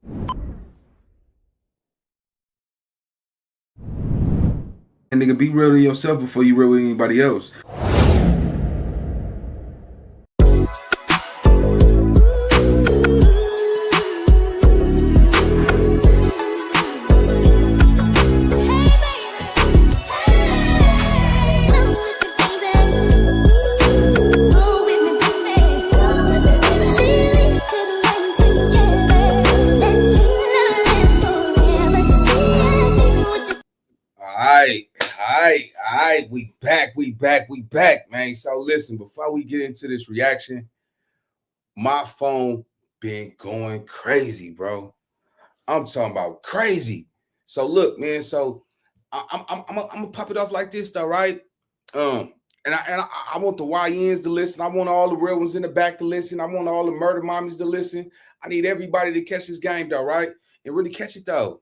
And nigga, be real to yourself before you real with anybody else. We back, man. So listen, before we get into this reaction, my phone been going crazy, bro. I'm talking about crazy. So look, man. So I'm gonna pop it off like this, though, right? And I want the YNs to listen. I want all the real ones in the back to listen. I want all the murder mommies to listen. I need everybody to catch this game, though, right? And really catch it, though.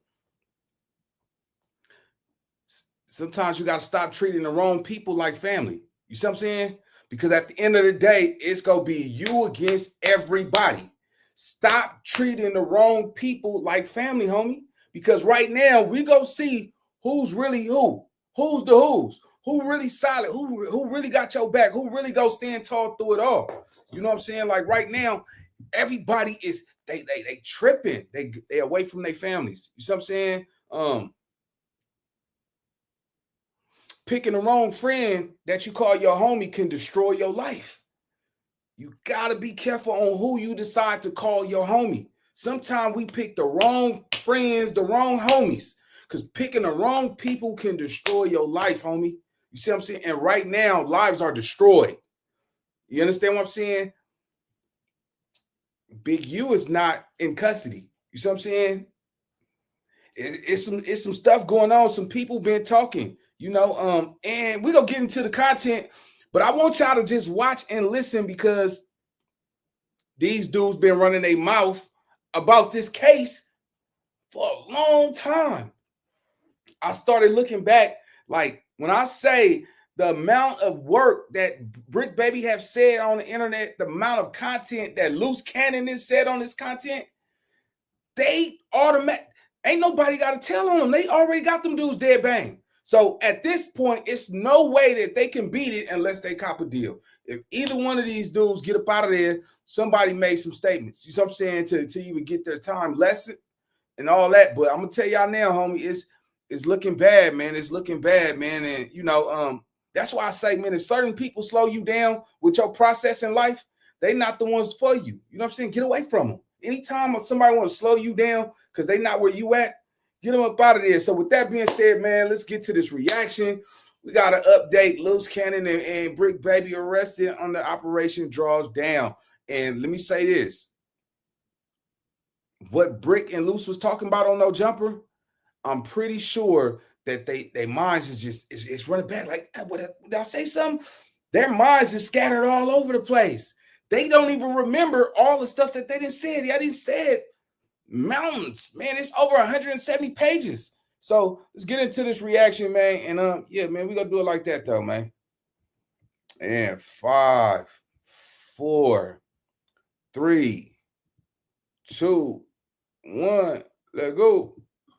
Sometimes you got to stop treating the wrong people like family. You see what I'm saying? Because at the end of the day, it's going to be you against everybody. Stop treating the wrong people like family, homie. Because right now, we go see who's really who. Who's the who's. Who really solid. Who really got your back. Who really go stand tall through it all. You know what I'm saying? Like right now, everybody is, they tripping. They away from their families. You see what I'm saying? Picking the wrong friend that you call your homie can destroy your life. You got to be careful on who you decide to call your homie. Sometimes we pick the wrong friends, the wrong homies, because picking the wrong people can destroy your life, homie. You see what I'm saying? And right now, lives are destroyed. You understand what I'm saying? Big U is not in custody. You see what I'm saying? It's some stuff going on. Some people been talking. You know, and we're going to get into the content, but I want y'all to just watch and listen because these dudes been running their mouth about this case for a long time. I started looking back, like when I say the amount of work that BRICC Baby have said on the internet, the amount of content that Loose Cannon has said on this content, they ain't nobody got to tell on them. They already got them dudes dead bang. So at this point, it's no way that they can beat it unless they cop a deal. If either one of these dudes get up out of there, somebody made some statements. You know what I'm saying? To even get their time lessened and all that. But I'm gonna tell y'all now, homie, it's looking bad, man. It's looking bad, man. And you know, that's why I say, man, if certain people slow you down with your process in life, they not the ones for you. You know what I'm saying? Get away from them. Anytime somebody want to slow you down because they not where you at, get them up out of there. So with that being said, man, let's get to this reaction. We got to update Loose Cannon and BRICC Baby arrested on the Operation Draws Down. And let me say this. What BRICK and Loose was talking about on No Jumper, I'm pretty sure that their minds is just it's running back. Like, did I say something? Their minds is scattered all over the place. They don't even remember all the stuff that they didn't say. I didn't say it. Mountains, man, it's over 170 pages. So let's get into this reaction, man. And yeah, man, we gonna do it like that though, man. And 5, 4, 3, 2, 1, let's go.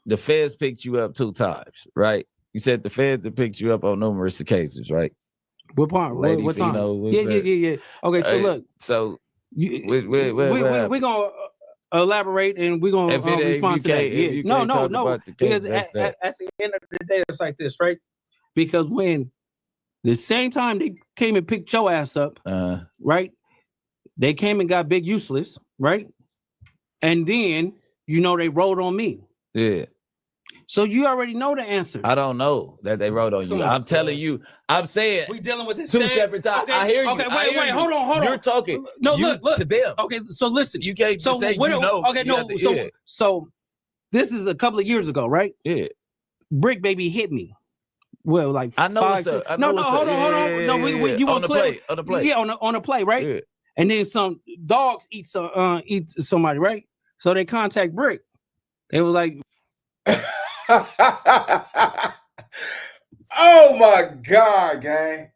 The feds picked you up 2 times, right? You said the feds have picked you up on numerous occasions, right? What part? Lady what time? Yeah. Okay, so look. So we're gonna elaborate and we're gonna respond to that. Yeah. No. Because at the end of the day, it's like this, right? Because when the same time they came and picked your ass up, right? They came and got Big Useless, right? And then they wrote on me. Yeah. So you already know the answer. I don't know that they wrote on you. I'm telling you. I'm saying we dealing with this 2 separate times. Okay, I hear you. Okay, wait. Hold on. You're talking. No, look to them. Okay, so listen. You can't just say Okay, no. So this is a couple of years ago, right? Yeah. BRICK Baby hit me. Well, like I know. Hold on. No, you on the play. On the play. Yeah, on the play, right? Yeah. And then some dogs eat somebody, right? So they contact BRICK. They was like. Oh my God, gang.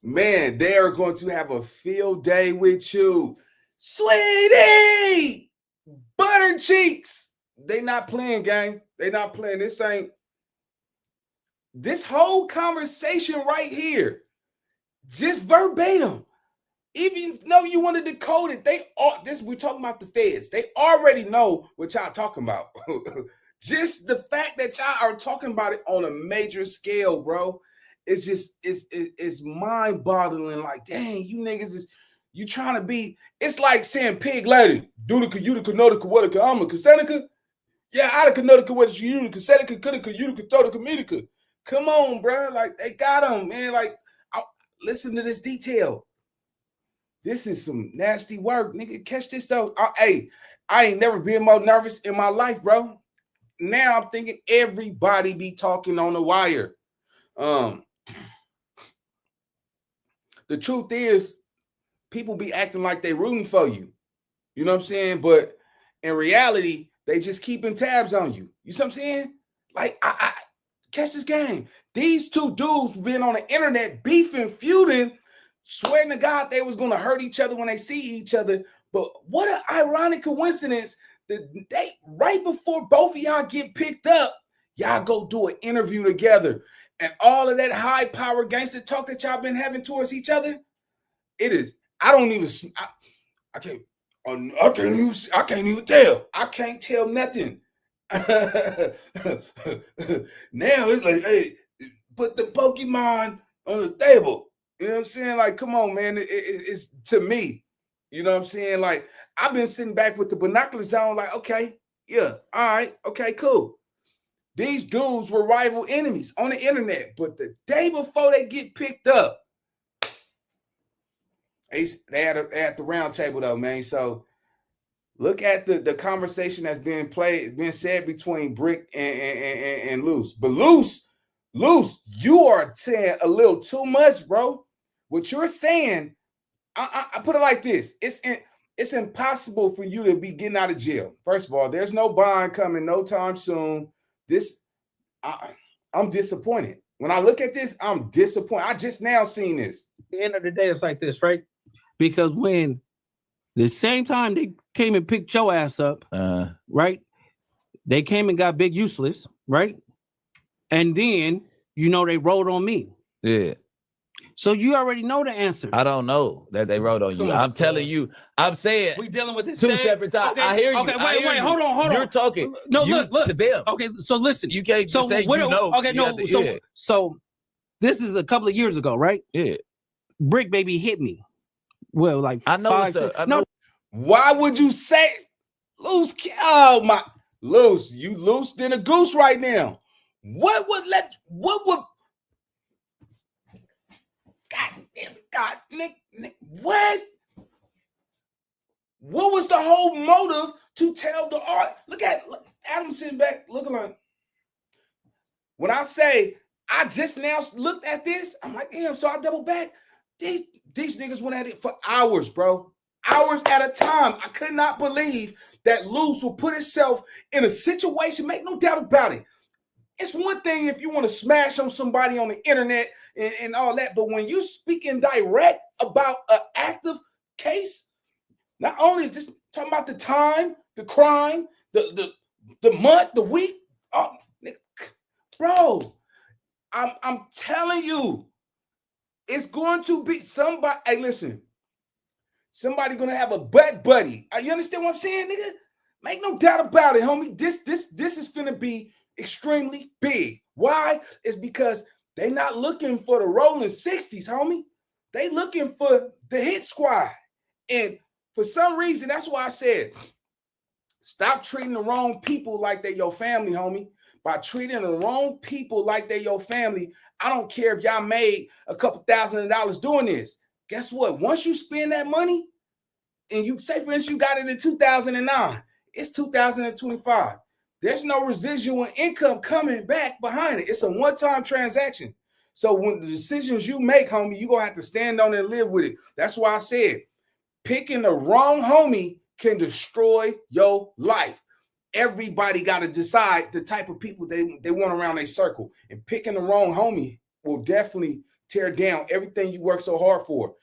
Man, they are going to have a field day with you. Sweetie! butter cheeks. They not playing, gang. They not playing. This whole conversation right here, just verbatim. Even though you want to decode it, we're talking about the feds. They already know what y'all talking about. Just the fact that y'all are talking about it on a major scale, bro, it's mind-boggling. Like, dang, you niggas you trying to be. It's like saying pig lady, Dunica, Utica, Notica, Wodica, Amaka, Seneca. Yeah, Attica, Notica, Wodica, Utica, Seneca, Kudica, Utica, Totica, Medica. Come on, bro. Like, they got them, man. Like, listen to this detail. This is some nasty work, nigga. Catch this though. I ain't never been more nervous in my life, bro. Now I'm thinking everybody be talking on the wire. The truth is, people be acting like they rooting for you. You know what I'm saying? But in reality, they just keeping tabs on you. You see what I'm saying? Like, I catch this game. These two dudes been on the internet beefing, feuding, swearing to God they was going to hurt each other when they see each other. But what an ironic coincidence that they, right before both of y'all get picked up, y'all go do an interview together. And all of that high power gangster talk that y'all been having towards each other, it is, I can't even tell. I can't tell nothing. Now it's like, hey, put the Pokemon on the table. You know what I'm saying? Like, come on, man. It's to me. You know what I'm saying? Like, I've been sitting back with the binoculars on, like, okay, yeah, all right, okay, cool. These dudes were rival enemies on the internet, but the day before they get picked up, they at the round table though, man. So look at the conversation that's being said between BRICC and LUCE. But LUCE, you are saying a little too much, bro. What you're saying, I put it like this: it's impossible for you to be getting out of jail. First of all, there's no bond coming no time soon. I'm disappointed. When I look at this, I'm disappointed. I just now seen this. At the end of the day, it's like this, right? Because when the same time they came and picked your ass up, right? They came and got Big Useless, right? And then, they wrote on me. Yeah. So you already know the answer. I don't know that they wrote on you. I'm telling you. I'm saying we dealing with this two separate times. Okay, I hear you. Okay, wait. Hold on. You're talking. No, look to them. Okay, so listen. You can't just say Okay, no. So this is a couple of years ago, right? Yeah. BRICC baby hit me. Well, like I know. No. Why would you say LUCE? Oh my, LUCE, you loose than a goose right now. What would God damn it, God, Nick, what? What was the whole motive to tell the art? Look, Adam sitting back looking like, when I say I just now looked at this, I'm like, damn, so I double back. These niggas went at it for hours, bro. Hours at a time. I could not believe that LUCE will put itself in a situation, make no doubt about it. It's one thing if you want to smash on somebody on the internet and all that, but when you speaking direct about an active case, not only is this talking about the time, the crime, the month, the week, bro, I'm telling you, it's going to be somebody. Hey, listen, somebody gonna have a butt buddy. You understand what I'm saying, nigga? Make no doubt about it, homie. This is gonna be extremely big. Why? It's because they not looking for the rolling 60s, homie. They looking for the hit squad. And for some reason, that's why I said, stop treating the wrong people like they're your family, homie. By treating the wrong people like they're your family, I don't care if y'all made a couple $1,000s doing this. Guess what? Once you spend that money, and you say, for instance, you got it in 2009, it's 2025. There's no residual income coming back behind it. It's a one-time transaction. So when the decisions you make, homie, you're going to have to stand on it and live with it. That's why I said picking the wrong homie can destroy your life. Everybody got to decide the type of people they want around their circle. And picking the wrong homie will definitely tear down everything you work so hard for.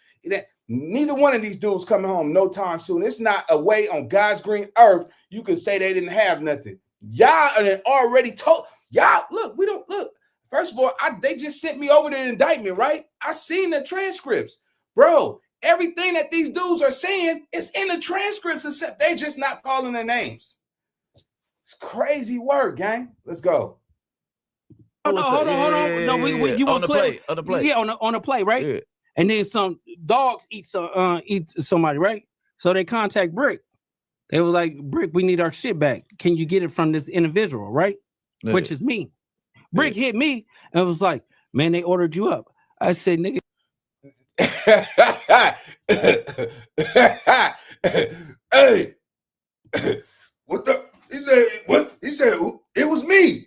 Neither one of these dudes coming home no time soon. It's not a way on God's green earth you can say they didn't have nothing. Y'all already told y'all. Look, we don't look. First of all, they just sent me over the indictment, right? I seen the transcripts, bro. Everything that these dudes are saying is in the transcripts, except they just not calling their names. It's crazy work, gang. Let's go. Hold on. No, you want on the play, Yeah, on the play, right? Yeah. And then some dogs eat somebody, right? So they contact BRICC. They was like, BRICC, we need our shit back. Can you get it from this individual, right? Yeah. Which is me. BRICC hit me and was like, man, they ordered you up. I said, nigga. Hey, what the? He said, what? He said, it was me.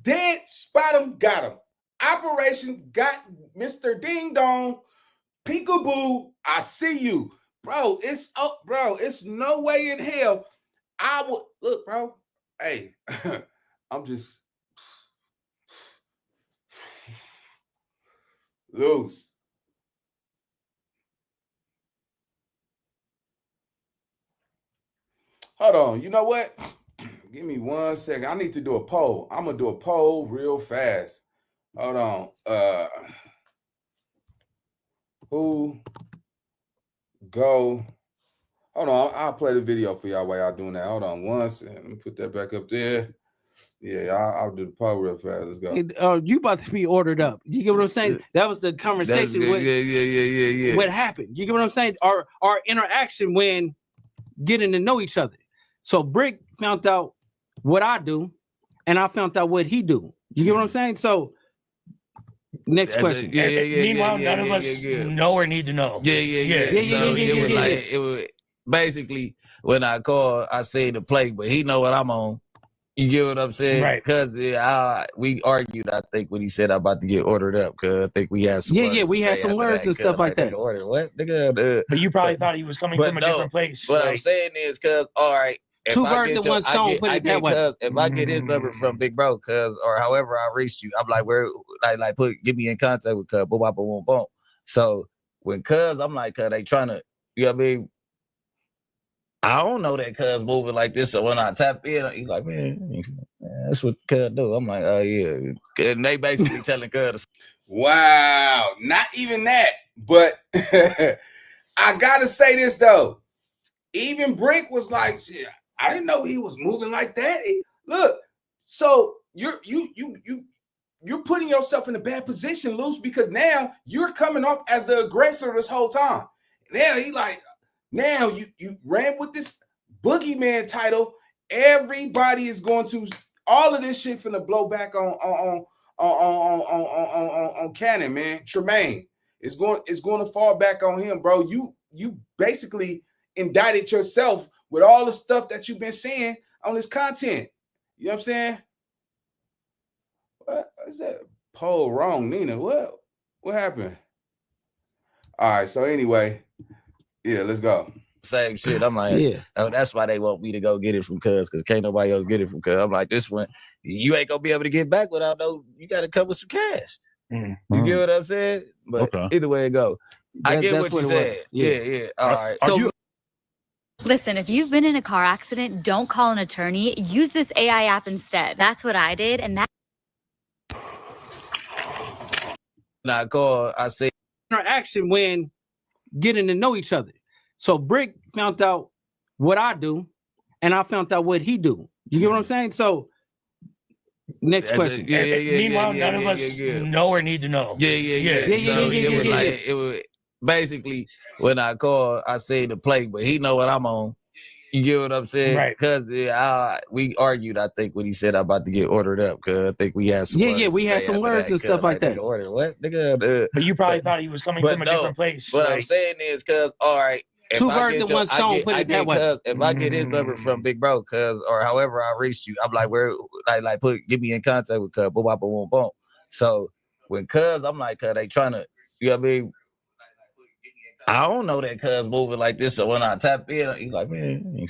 Dead, spot him, got him. Operation got Mr. Ding Dong, peekaboo, I see you. Bro, it's up, bro. It's no way in hell I would look, bro. Hey, I'm just LUCE. Hold on, you know what? Give me 1 second. I need to do a poll. I'm gonna do a poll real fast. Hold on. Who go? Hold on. I'll play the video for y'all while y'all doing that. Hold on 1 second. Let me put that back up there. Yeah, I'll do the poll real fast. Let's go. You about to be ordered up. You get what I'm saying? That was the conversation. Yeah. What happened? You get what I'm saying? Our interaction when getting to know each other. So BRICC found out what I do, and I found out what he do. You get what I'm saying? So next question. Meanwhile, none of us know or need to know. It was basically when I called, I say the play, but he know what I'm on. You get what I'm saying? Right. Because we argued, I think, when he said I'm about to get ordered up, because I think we had some words. We had some words and stuff like that. Order what? Nigga, but you probably thought he was coming from a different place. What I'm saying is, because, all right, two birds in one stone, put it that way. If I get his number from Big Bro, or however I reach you, I'm like, get me in contact with cuz, boom, boom, boom, boom. So when cuz, I'm like, cuz, they trying to, you know what I mean? I don't know that cuz moving like this. So when I tap in, he's like, man, that's what cuz do. I'm like, oh yeah. And they basically telling cuz. Wow, not even that. But I gotta say this though. Even BRICC was like, shit, I didn't know he was moving like that. Look, so you're putting yourself in a bad position, LUCE, because now you're coming off as the aggressor this whole time. Now he like, now you ran with this boogeyman title. Everybody is going to, all of this shit finna blow back on Cannon, man. Tremaine. It's going to fall back on him, bro. You basically indicted yourself with all the stuff that you've been saying on this content. You know what I'm saying? What is that? Poll wrong, Nina. What happened? All right, so anyway, yeah, let's go. Same shit. I'm like, oh, that's why they want me to go get it from cuz, because can't nobody else get it from cuz. I'm like, this one, you ain't gonna be able to get back without you gotta come with some cash. You get what I'm saying? But either way it go. I get what you said. Yeah. All right. So listen, if you've been in a car accident, don't call an attorney. Use this AI app instead. That's what I did, and that. I call, I say interaction when getting to know each other. So BRICC found out what I do, and I found out what he do. You get what I'm saying? So next question. Meanwhile, none of us know or need to know. It was basically when I call, I say the play, but he know what I'm on. You get what I'm saying? Right. Because we argued, I think, when he said I'm about to get ordered up, because I think we had some words. We had some words and stuff like that. Order what? Nigga, but you probably thought he was coming from a different place. What I'm saying is, because, all right, two birds in one stone, put it that way. If I get his number from Big Bro, cuz, or however I reach you, I'm like, get me in contact with cuz, boom, boom, boom, boom. So when cuz, I'm like, cuz, they trying to, you know what I mean? I don't know that cuz moving like this. So when I tap in, he's like, man,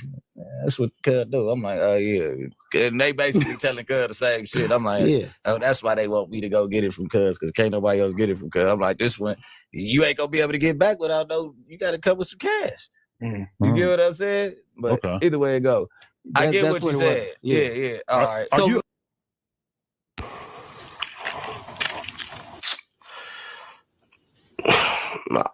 That's what Cuz do. I'm like, oh yeah. And they basically telling Cuz the same shit. I'm like, Yeah. oh, that's why they want me to go get it from Cuz, because can't nobody else get it from Cuz. I'm like, this one, you ain't gonna be able to get back without you gotta come with some cash. You get what I'm saying? But either way it go. I get what you said. Yeah. All right. So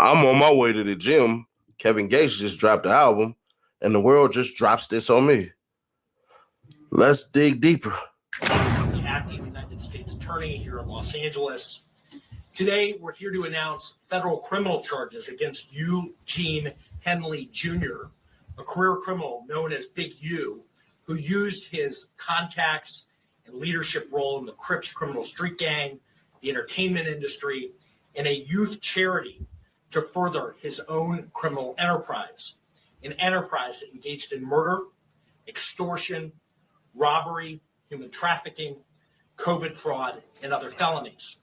I'm on my way to the gym. Kevin Gates just dropped the album, and the world just drops this on me. Let's dig deeper. The acting United States Attorney here in Los Angeles. Today, we're here to announce federal criminal charges against Eugene Henley Jr., a career criminal known as Big U, who used his contacts and leadership role in the Crips criminal street gang, the entertainment industry, and a youth charity to further his own criminal enterprise, an enterprise that engaged in murder, extortion, robbery, human trafficking, COVID fraud, and other felonies.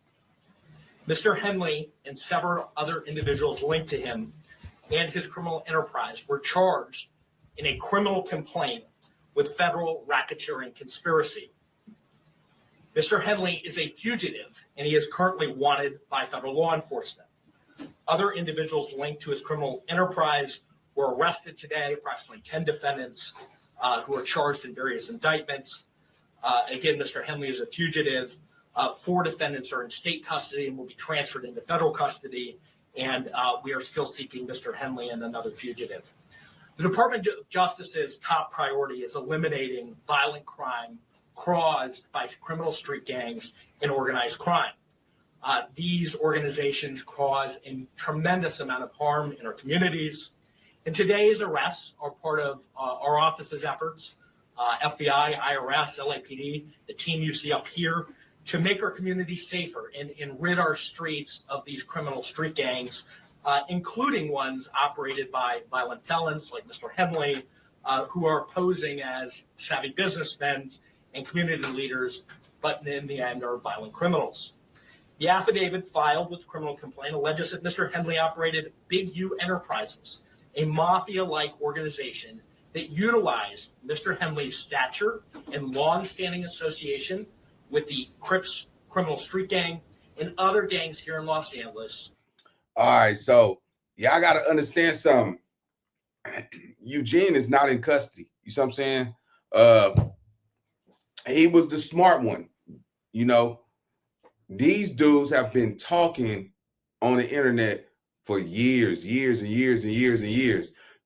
Mr. Henley and several other individuals linked to him and his criminal enterprise were charged in a criminal complaint with federal racketeering conspiracy. Mr. Henley is a fugitive, and he is currently wanted by federal law enforcement. Other individuals linked to his criminal enterprise were arrested today, approximately 10 defendants who are charged in various indictments. Again, Mr. Henley is a fugitive. 4 defendants are in state custody and will be transferred into federal custody, and we are still seeking Mr. Henley and another fugitive. The Department of Justice's top priority is eliminating violent crime caused by criminal street gangs and organized crime. These organizations cause a tremendous amount of harm in our communities. And today's arrests are part of our office's efforts, FBI, IRS, LAPD, the team you see up here, to make our communities safer and rid our streets of these criminal street gangs, including ones operated by violent felons like Mr. Henley, who are posing as savvy businessmen and community leaders, but in the end are violent criminals. The affidavit filed with the criminal complaint alleges that Mr. Henley operated Big U Enterprises, a mafia-like organization that utilized Mr. Henley's stature and long-standing association with the Crips criminal street gang and other gangs here in Los Angeles. All right, so I got to understand something. Eugene is not in custody. You see what I'm saying? He was the smart one. You know, these dudes have been talking on the internet for years.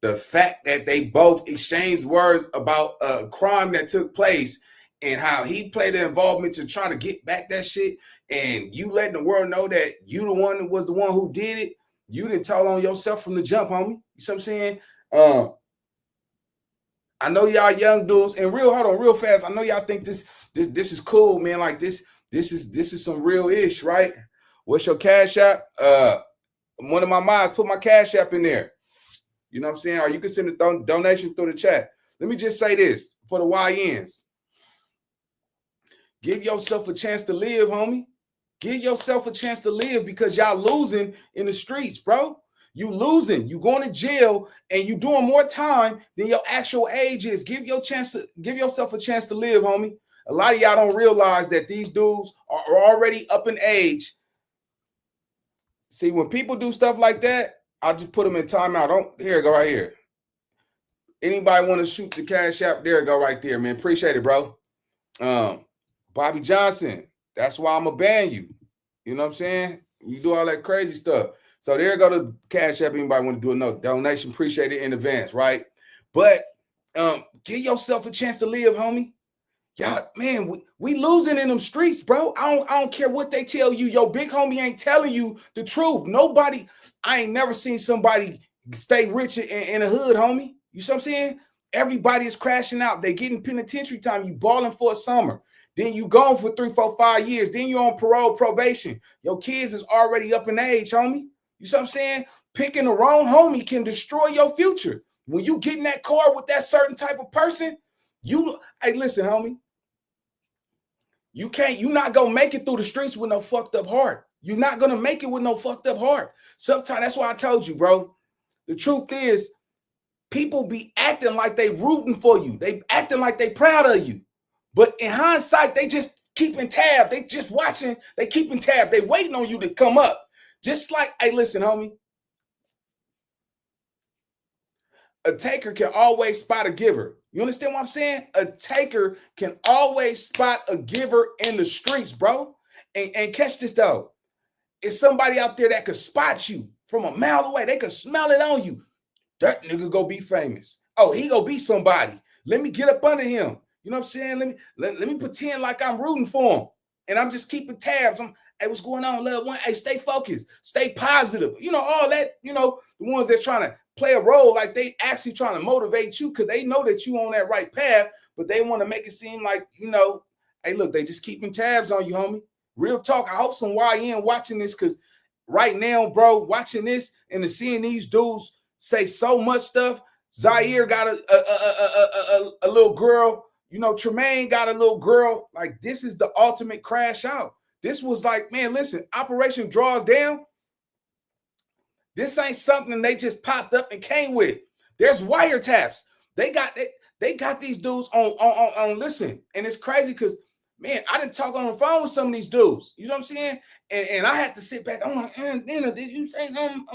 The fact that they both exchanged words about a crime that took place and how he played an involvement to try to get back that shit, and you letting the world know that you was the one who did it, you didn't tell on yourself from the jump, homie. You see what I'm saying? I know y'all young dudes, and real fast, I know y'all think this is cool, man. Like this is some real ish, right? What's your cash app? One of my mods put my cash app in there. You know what I'm saying? Or you can send a donation through the chat. Let me just say this for the YNs. Give yourself a chance to live, homie. Give yourself a chance to live, because y'all losing in the streets, bro. You losing. You going to jail and you doing more time than your actual age is. Give yourself a chance to live, homie. A lot of y'all don't realize that these dudes are already up in age. See, when people do stuff like that, I'll just put them in timeout. Here, go right here. Anybody want to shoot the cash app? There, go right there, man. Appreciate it, bro. Bobby Johnson, that's why I'm going to ban you. You know what I'm saying? You do all that crazy stuff. So there go to cash app. Anybody want to do a donation? Appreciate it in advance, right? But give yourself a chance to live, homie. Y'all, man, we losing in them streets, bro. I don't care what they tell you. Your big homie ain't telling you the truth. Nobody, I ain't never seen somebody stay rich in a hood, homie. You see what I'm saying? Everybody is crashing out. They getting penitentiary time. You balling for a summer. Then you gone for 3, 4, 5 years. Then you on probation. Your kids is already up in age, homie. You see what I'm saying? Picking the wrong homie can destroy your future. When you get in that car with that certain type of person, hey, listen, homie. You're not gonna make it through the streets with no fucked up heart. You're not gonna make it with no fucked up heart. Sometimes that's why I told you, bro. The truth is, people be acting like they rooting for you. They acting like they proud of you. But in hindsight, they just keeping tab. They just watching. They keeping tab. They waiting on you to come up. Just like, hey, listen, homie. A taker can always spot a giver. You understand what I'm saying? A taker can always spot a giver in the streets, bro. And catch this, though. It's somebody out there that could spot you from a mile away. They could smell it on you. That nigga go be famous. Oh, he go be somebody. Let me get up under him. You know what I'm saying? Let me pretend like I'm rooting for him. And I'm just keeping tabs. Hey, what's going on, loved one? Hey, stay focused. Stay positive. You know, all that, you know, the ones that trying to play a role like they actually trying to motivate you because they know that you on that right path, but they want to make it seem like, you know, hey, look, they just keeping tabs on you, homie. Real talk. I hope some YN watching this because right now, bro, watching this and seeing these dudes say so much stuff. Zaire got a little girl. You know, Tremaine got a little girl. Like, this is the ultimate crash out. This was like, man, listen, Operation Draws Down. This ain't something they just popped up and came with. There's wiretaps. They got these dudes on listen. And it's crazy because, man, I didn't talk on the phone with some of these dudes. You know what I'm saying? And I had to sit back. I'm like, did you say no?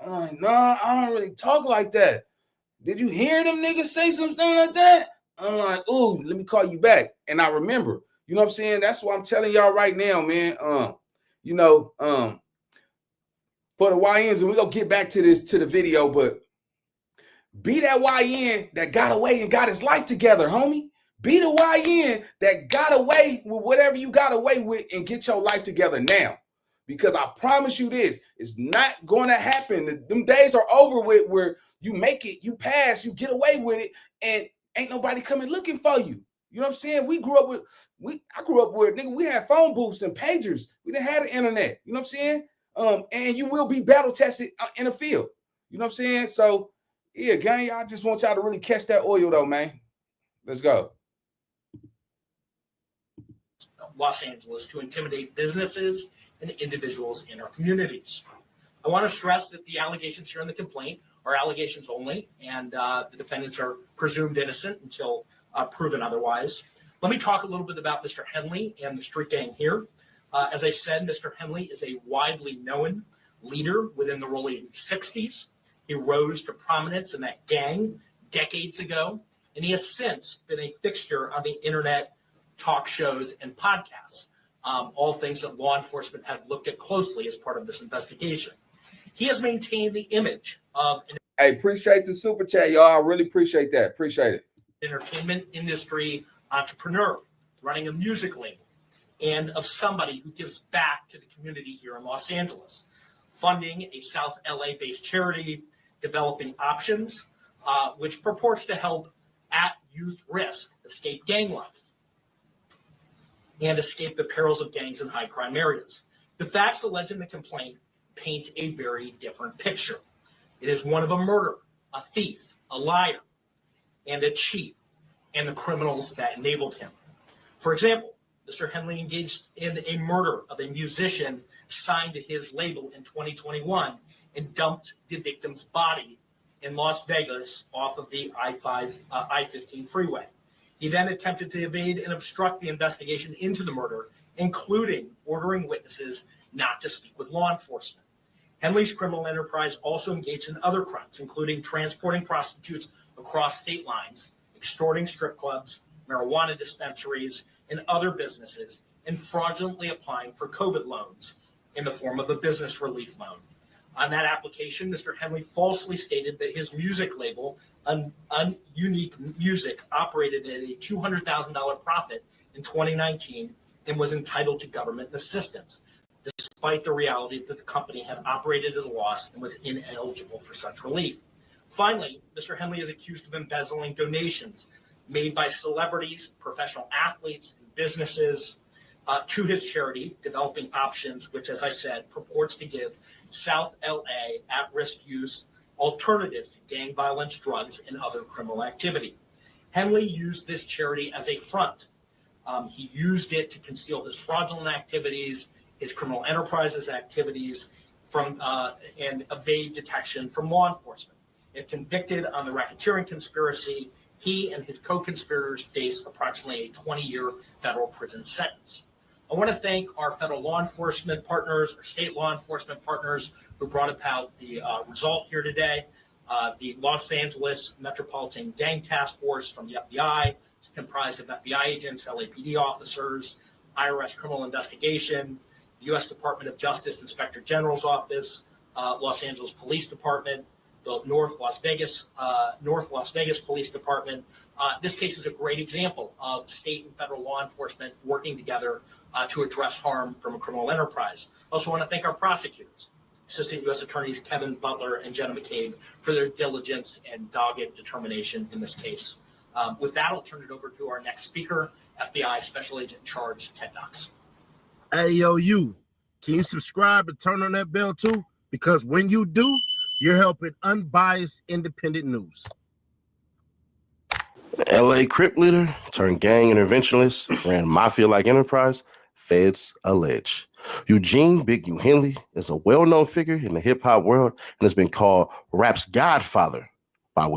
I'm like, no, I don't really talk like that. Did you hear them niggas say something like that? I'm like, ooh, let me call you back. And I remember, you know what I'm saying? That's what I'm telling y'all right now, man. You know, for the YNs, and we're gonna get back to the video, but be that YN that got away and got his life together, homie. Be the YN that got away with whatever you got away with and get your life together now. Because I promise you this, it's not going to happen. Them days are over with where you make it, you pass, you get away with it, and ain't nobody coming looking for you. You know what I'm saying? I grew up with, nigga, we had phone booths and pagers. We didn't have the internet. You know what I'm saying? And you will be battle tested in the field. You know what I'm saying? So, yeah, gang, I just want y'all to really catch that oil, though, man. Let's go. Los Angeles to intimidate businesses and individuals in our communities. I want to stress that the allegations here in the complaint are allegations only, and the defendants are presumed innocent until proven otherwise. Let me talk a little bit about Mr. Henley and the street gang here. As I said, Mr. Henley is a widely known leader within the rolling 60s. He rose to prominence in that gang decades ago, and he has since been a fixture on the internet talk shows and podcasts, all things that law enforcement have looked at closely as part of this investigation. He has maintained the image of an appreciate the super chat, y'all. I really appreciate that. Appreciate it. Entertainment industry entrepreneur, running a music label, and of somebody who gives back to the community here in Los Angeles, funding a South LA-based charity, developing options, which purports to help at-youth risk escape gang life and escape the perils of gangs in high-crime areas. The facts alleged in the complaint paint a very different picture. It is one of a murderer, a thief, a liar, and a cheat, and the criminals that enabled him. For example, Mr. Henley engaged in a murder of a musician signed to his label in 2021 and dumped the victim's body in Las Vegas off of the I-15 freeway. He then attempted to evade and obstruct the investigation into the murder, including ordering witnesses not to speak with law enforcement. Henley's criminal enterprise also engaged in other crimes, including transporting prostitutes across state lines, extorting strip clubs, marijuana dispensaries, and other businesses, and fraudulently applying for COVID loans in the form of a business relief loan. On that application, Mr. Henley falsely stated that his music label, Unique Music, operated at a $200,000 profit in 2019 and was entitled to government assistance, despite the reality that the company had operated at a loss and was ineligible for such relief. Finally, Mr. Henley is accused of embezzling donations made by celebrities, professional athletes, and businesses to his charity, Developing Options, which, as I said, purports to give South LA at-risk youth alternatives to gang violence, drugs, and other criminal activity. Henley used this charity as a front. He used it to conceal his fraudulent activities, his criminal enterprises activities, and evade detection from law enforcement. If convicted on the racketeering conspiracy, he and his co-conspirators face approximately a 20-year federal prison sentence. I want to thank our federal law enforcement partners, our state law enforcement partners who brought about the result here today. The Los Angeles Metropolitan Gang Task Force from the FBI. It's comprised of FBI agents, LAPD officers, IRS criminal investigation, U.S. Department of Justice Inspector General's Office, Los Angeles Police Department, the North Las Vegas Police Department. This case is a great example of state and federal law enforcement working together to address harm from a criminal enterprise. I also want to thank our prosecutors, Assistant U.S. Attorneys Kevin Butler and Jenna McCabe, for their diligence and dogged determination in this case. With that, I'll turn it over to our next speaker, FBI Special Agent in Charge, Ted Knox. Hey, yo, you, can you subscribe and turn on that bell too? Because when you do, you're helping unbiased, independent news. LA Crip leader turned gang interventionist, ran mafia-like enterprise, feds allege. Eugene Big U Henley is a well-known figure in the hip-hop world and has been called rap's godfather by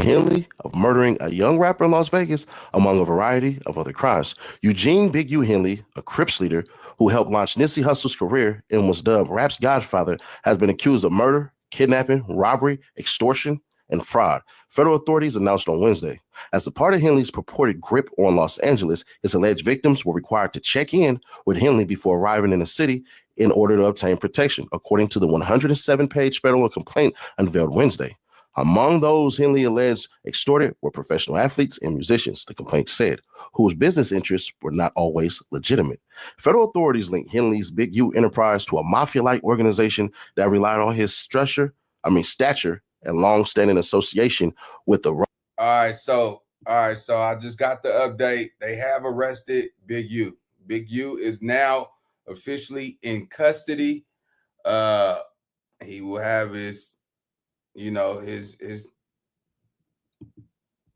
Henley of murdering a young rapper in Las Vegas, among a variety of other crimes. Eugene Big U Henley, a Crips leader who helped launch Nipsey Hussle's career and was dubbed rap's godfather, has been accused of murder, kidnapping, robbery, extortion, and fraud. Federal authorities announced on Wednesday. As a part of Henley's purported grip on Los Angeles, his alleged victims were required to check in with Henley before arriving in the city in order to obtain protection, according to the 107-page federal complaint unveiled Wednesday. Among those Henley alleged extorted were professional athletes and musicians, the complaint said, whose business interests were not always legitimate. Federal authorities linked Henley's Big U enterprise to a mafia-like organization that relied on his stature and long-standing association with the. All right, so I just got the update. They have arrested Big U. Big U is now officially in custody. He will have his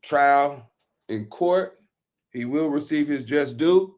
trial in court. He will receive his just due.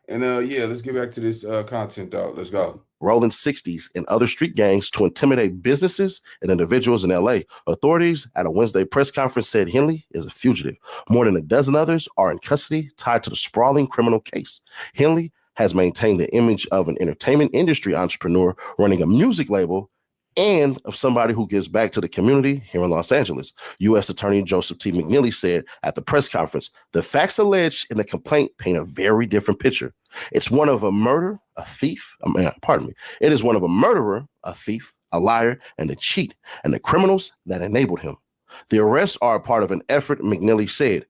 And let's get back to this content, though. Let's go. Rolling 60s and other street gangs to intimidate businesses and individuals in LA. Authorities at a Wednesday press conference said Henley is a fugitive. More than a dozen others are in custody tied to the sprawling criminal case. Henley has maintained the image of an entertainment industry entrepreneur running a music label and of somebody who gives back to the community here in Los Angeles. U.S. Attorney Joseph T. McNeely said at the press conference, the facts alleged in the complaint paint a very different picture. It's one of a murder, a thief, It is one of a murderer, a thief, a liar, and a cheat, and the criminals that enabled him. The arrests are a part of an effort, McNeely said,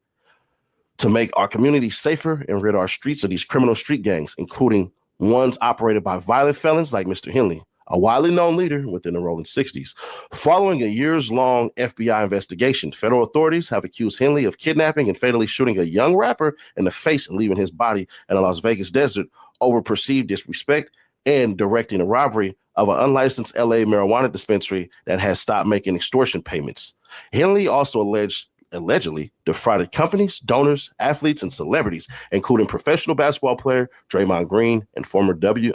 to make our community safer and rid our streets of these criminal street gangs, including ones operated by violent felons like Mr. Henley, a widely known leader within the rolling 60s. Following a years-long FBI investigation, federal authorities have accused Henley of kidnapping and fatally shooting a young rapper in the face and leaving his body in a Las Vegas desert over perceived disrespect and directing a robbery of an unlicensed LA marijuana dispensary that has stopped making extortion payments. Henley also allegedly defrauded companies, donors, athletes, and celebrities, including professional basketball player Draymond Green and former NBA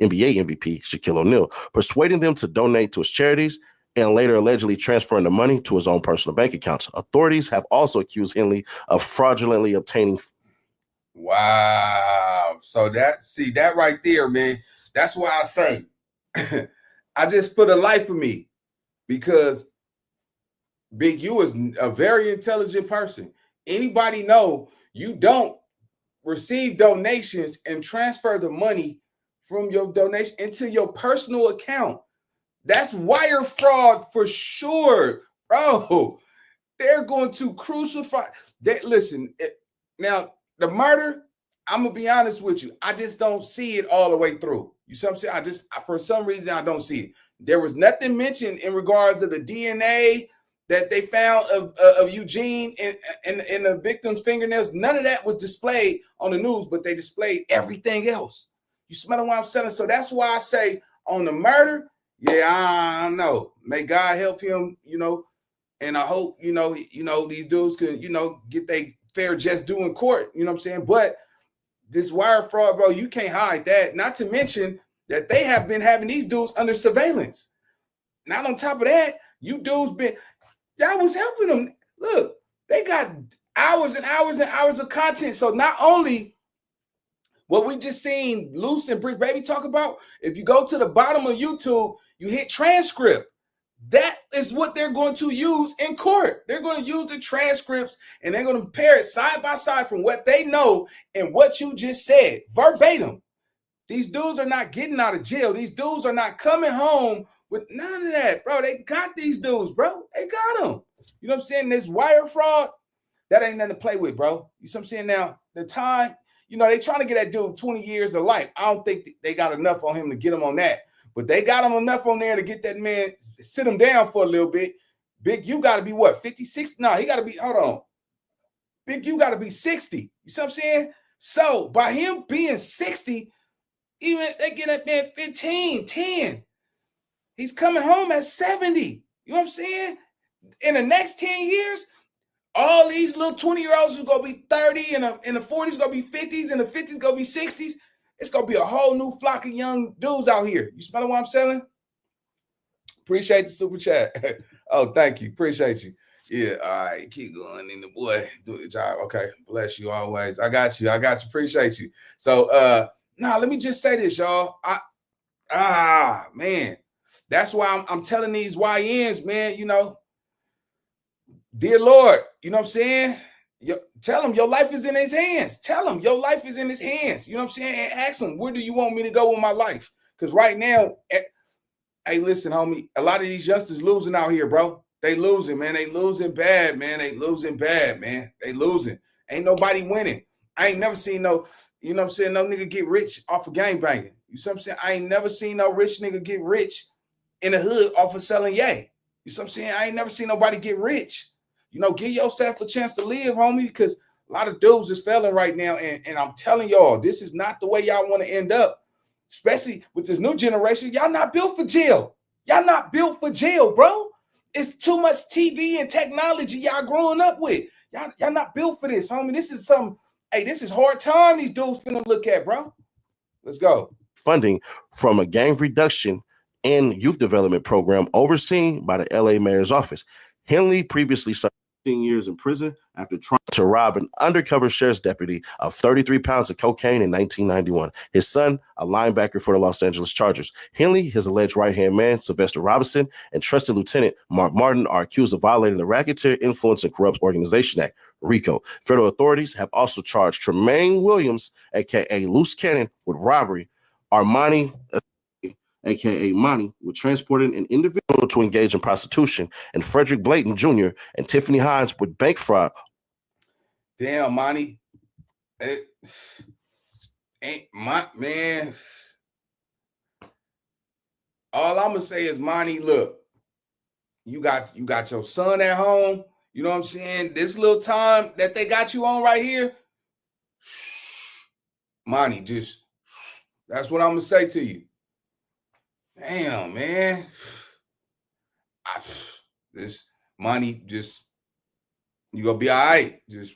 MVP Shaquille O'Neal, persuading them to donate to his charities and later allegedly transferring the money to his own personal bank accounts. Authorities have also accused Henley of fraudulently obtaining. Wow. So that right there, man, that's why I say I just for the life of me, because Big U is a very intelligent person. Anybody know you don't receive donations and transfer the money from your donation into your personal account. That's wire fraud for sure, bro. They're going to crucify that. Listen, now the murder, I'm gonna be honest with you. I just don't see it all the way through. You see what I'm saying? For some reason, I don't see it. There was nothing mentioned in regards to the DNA that they found of Eugene in the victim's fingernails. None of that was displayed on the news, but they displayed everything else. You smell what I'm saying? So that's why I say on the murder, I don't know. May God help him, and I hope, these dudes can, get their fair just due in court, you know what I'm saying? But this wire fraud, bro, you can't hide that. Not to mention that they have been having these dudes under surveillance. Not on top of that, you dudes y'all was helping them. Look, they got hours and hours and hours of content. So not only what we just seen Luce and BRICC Baby talk about, if you go to the bottom of YouTube, you hit transcript. That is what they're going to use in court. They're going to use the transcripts and they're going to compare it side by side from what they know and what you just said, verbatim. These dudes are not getting out of jail. These dudes are not coming home with none of that, bro. They got these dudes, bro. They got them. You know what I'm saying? This wire fraud, that ain't nothing to play with, bro. You see what I'm saying? Now, the time, you know, they trying to get that dude 20 years of life. I don't think they got enough on him to get him on that. But they got him enough on there to get that man, sit him down for a little bit. Big, you got to be what, 56? No, he got to be, hold on. Big, you got to be 60. You see what I'm saying? So by him being 60, even they get that man 15, 10. He's coming home at 70. You know what I'm saying? In the next 10 years, all these little 20-year-olds are going to be 30, and in the 40s going to be 50s, and the 50s going to be 60s. It's going to be a whole new flock of young dudes out here. You smelling what I'm selling? Appreciate the super chat. Oh, thank you. Appreciate you. Yeah, all right. Keep going. And the boy, do the job. Okay. Bless you always. I got you. Appreciate you. So, let me just say this, y'all. Man. That's why I'm telling these YNs, man, you know, dear Lord, you know what I'm saying? Tell him your life is in his hands. Tell him your life is in his hands. You know what I'm saying? And ask him, where do you want me to go with my life? Because right now, hey, listen, homie, a lot of these youngsters losing out here, bro. They losing, man. They losing bad, man. They losing bad, man. They losing. Ain't nobody winning. I ain't never seen no, you know what I'm saying, no nigga get rich off of gangbanging. You see what I'm saying? I ain't never seen no rich nigga get rich in the hood off of selling yay. You see what I'm saying? I ain't never seen nobody get rich. You know, give yourself a chance to live, homie, because a lot of dudes is failing right now. And I'm telling y'all, this is not the way y'all want to end up, especially with this new generation. Y'all not built for jail. Y'all not built for jail, bro. It's too much TV and technology y'all growing up with. Y'all not built for this, homie. This is some, hey, this is hard time these dudes finna look at, bro. Let's go. Funding from a gang reduction and youth development program overseen by the LA mayor's office. Henley previously served 15 years in prison after trying to rob an undercover sheriff's deputy of 33 pounds of cocaine in 1991. His son, a linebacker for the Los Angeles Chargers. Henley, his alleged right-hand man, Sylvester Robinson, and trusted lieutenant Mark Martin are accused of violating the Racketeer Influence and Corrupt Organization Act, RICO. Federal authorities have also charged Tremaine Williams, a.k.a. Loose Cannon, with robbery. Armani, a.k.a. Monty, with transporting an individual to engage in prostitution, and Frederick Blayton Jr. and Tiffany Hines with bank fraud. Damn, Monty. Ain't my man. All I'm gonna say is, Monty, look, you got your son at home. You know what I'm saying? This little time that they got you on right here, Monty, just that's what I'm gonna say to you. Damn, man. This money just, you gonna be all right. Just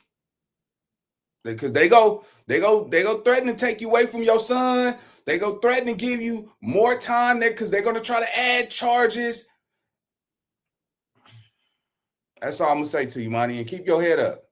because they go threaten to take you away from your son. They go threaten to give you more time there because they're gonna try to add charges. That's all I'm gonna say to you, Monty, and keep your head up.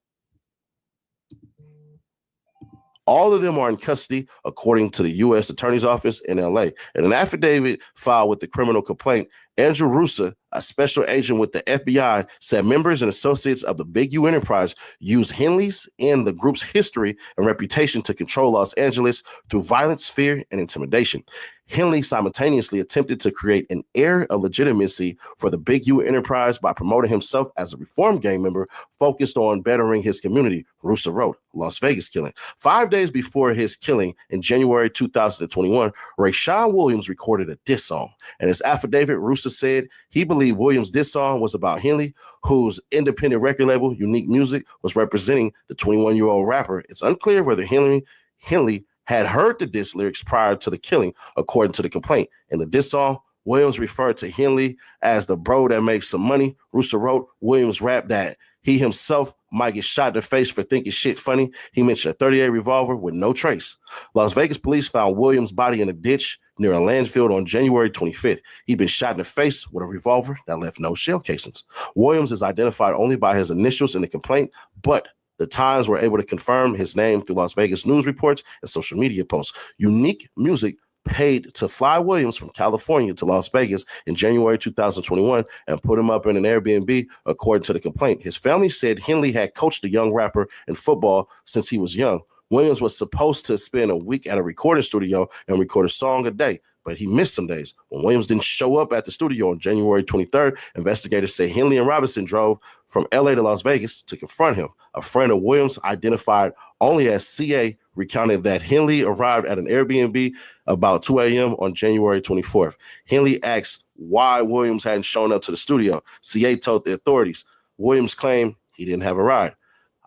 All of them are in custody, according to the U.S. Attorney's Office in L.A. In an affidavit filed with the criminal complaint, Andrew Rusa, a special agent with the FBI, said members and associates of the Big U enterprise used Henley's and the group's history and reputation to control Los Angeles through violence, fear, and intimidation. Henley simultaneously attempted to create an air of legitimacy for the Big U enterprise by promoting himself as a reform gang member focused on bettering his community, Rusa wrote. Las Vegas killing. 5 days before his killing in January 2021, Rayshawn Williams recorded a diss song. In his affidavit, Rusa said he believed Williams' diss song was about Henley, whose independent record label, Unique Music, was representing the 21-year-old rapper. It's unclear whether Henley had heard the diss lyrics prior to the killing, according to the complaint. In the diss song, Williams referred to Henley as the bro that makes some money. Rusa wrote Williams rapped that he himself might get shot in the face for thinking shit funny. He mentioned a .38 revolver with no trace. Las Vegas police found Williams' body in a ditch near a landfill on January 25th. He'd been shot in the face with a revolver that left no shell casings. Williams is identified only by his initials in the complaint, but the Times were able to confirm his name through Las Vegas news reports and social media posts. Unique Music paid to fly Williams from California to Las Vegas in January 2021 and put him up in an Airbnb, according to the complaint. His family said Henley had coached the young rapper in football since he was young. Williams was supposed to spend a week at a recording studio and record a song a day, but he missed some days. When Williams didn't show up at the studio on January 23rd, investigators say Henley and Robinson drove from LA to Las Vegas to confront him. A friend of Williams, identified only as CA, recounted that Henley arrived at an Airbnb about 2 a.m. on January 24th. Henley asked why Williams hadn't shown up to the studio. CA told the authorities. Williams claimed he didn't have a ride.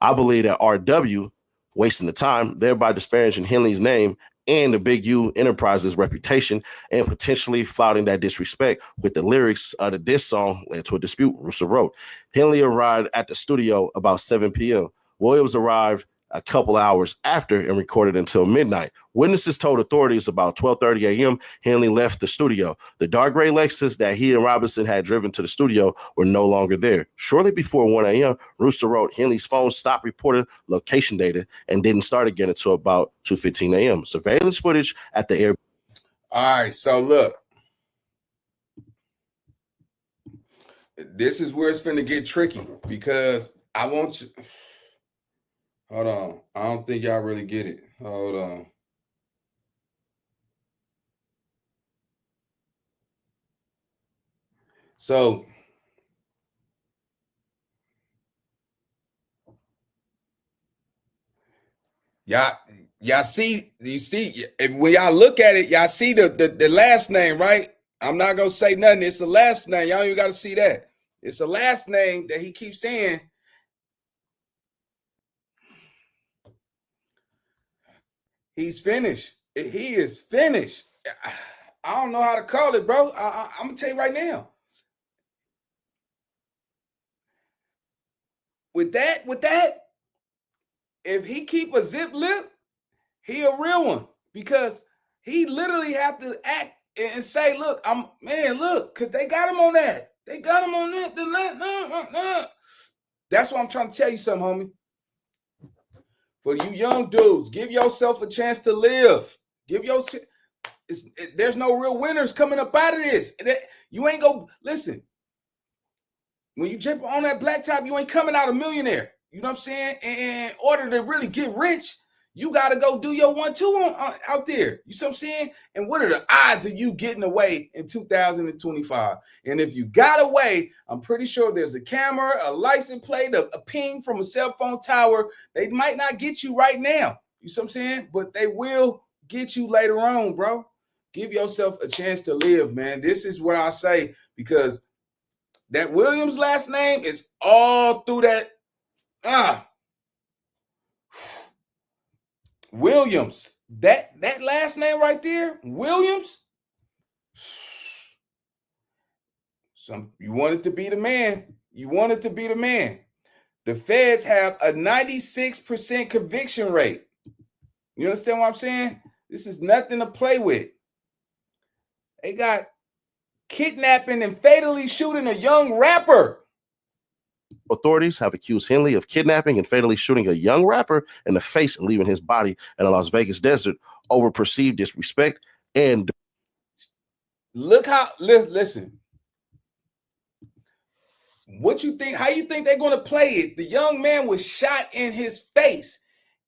I believe that RW wasting the time, thereby disparaging Henley's name and the Big U Enterprises reputation, and potentially flouting that disrespect with the lyrics of the diss song led to a dispute, Russo wrote. Henley arrived at the studio about 7 p.m. Williams arrived a couple hours after and recorded until midnight. Witnesses told authorities about 12:30 a.m. Henley left the studio. The dark gray Lexus that he and Robinson had driven to the studio were no longer there. Shortly before 1 a.m., Rooster wrote Henley's phone stopped reporting location data and didn't start again until about 2:15 a.m. Surveillance footage at the air. All right, so look. This is where it's finna get tricky because I want you. Hold on. I don't think y'all really get it. Hold on. So, y'all see, you see, when y'all look at it, y'all see the last name, right? I'm not gonna say nothing. It's the last name. Y'all even gotta see that. It's the last name that he keeps saying. He's finished. He is finished. I don't know how to call it, bro. I'm gonna tell you right now. With that, if he keep a zip lip, he a real one because he literally have to act and say, "Look, look, because they got him on that. They got him on that." That's what I'm trying to tell you, something, homie. For you young dudes, give yourself a chance to live. There's no real winners coming up out of this. You ain't go listen. When you jump on that blacktop, you ain't coming out a millionaire. You know what I'm saying? And in order to really get rich, you got to go do your 1-2 out there. You see what I'm saying? And what are the odds of you getting away in 2025? And if you got away, I'm pretty sure there's a camera, a license plate, a ping from a cell phone tower. They might not get you right now. You see what I'm saying? But they will get you later on, bro. Give yourself a chance to live, man. This is what I say because that Williams last name is all through that. Williams, that last name right there, Williams. You wanted to be the man. You wanted to be the man. The feds have a 96% conviction rate. You understand what I'm saying? This is nothing to play with. They got kidnapping and fatally shooting a young rapper. Authorities have accused Henley of kidnapping and fatally shooting a young rapper in the face and leaving his body in a Las Vegas desert over perceived disrespect and. Look how, listen. What you think, how you think they're going to play it? The young man was shot in his face.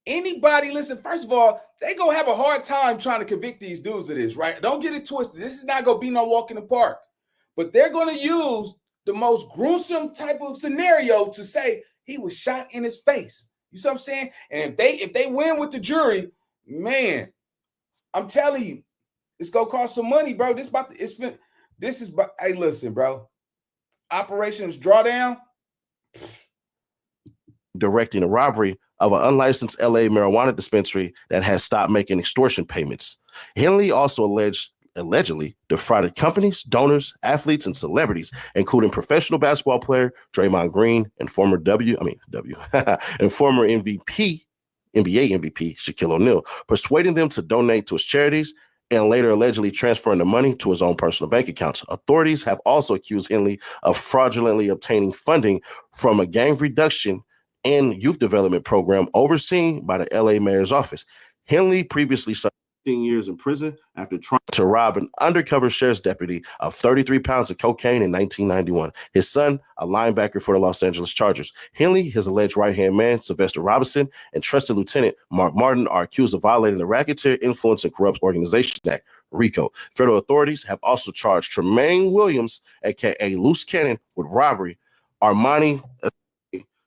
Anybody, listen, first of all, they going to have a hard time trying to convict these dudes of this, right? Don't get it twisted. This is not going to be no walk in the park. But they're going to use the most gruesome type of scenario to say he was shot in his face. You see what I'm saying? And if they win with the jury, man, I'm telling you, it's going to cost some money, bro. Hey, listen, bro. Operations Drawdown. Directing a robbery of an unlicensed LA marijuana dispensary that has stopped making extortion payments. Henley also allegedly defrauded companies, donors, athletes, and celebrities, including professional basketball player Draymond Green and former and former NBA MVP Shaquille O'Neal, persuading them to donate to his charities and later allegedly transferring the money to his own personal bank accounts. Authorities have also accused Henley of fraudulently obtaining funding from a gang reduction and youth development program overseen by the LA mayor's office. Henley previously served 15 years in prison after trying to rob an undercover sheriff's deputy of 33 pounds of cocaine in 1991. His son, a linebacker for the Los Angeles Chargers. Henley, his alleged right-hand man, Sylvester Robinson, and trusted lieutenant Mark Martin are accused of violating the Racketeer Influence and Corrupt Organization Act, RICO. Federal authorities have also charged Tremaine Williams, aka Loose Cannon, with robbery. Armani,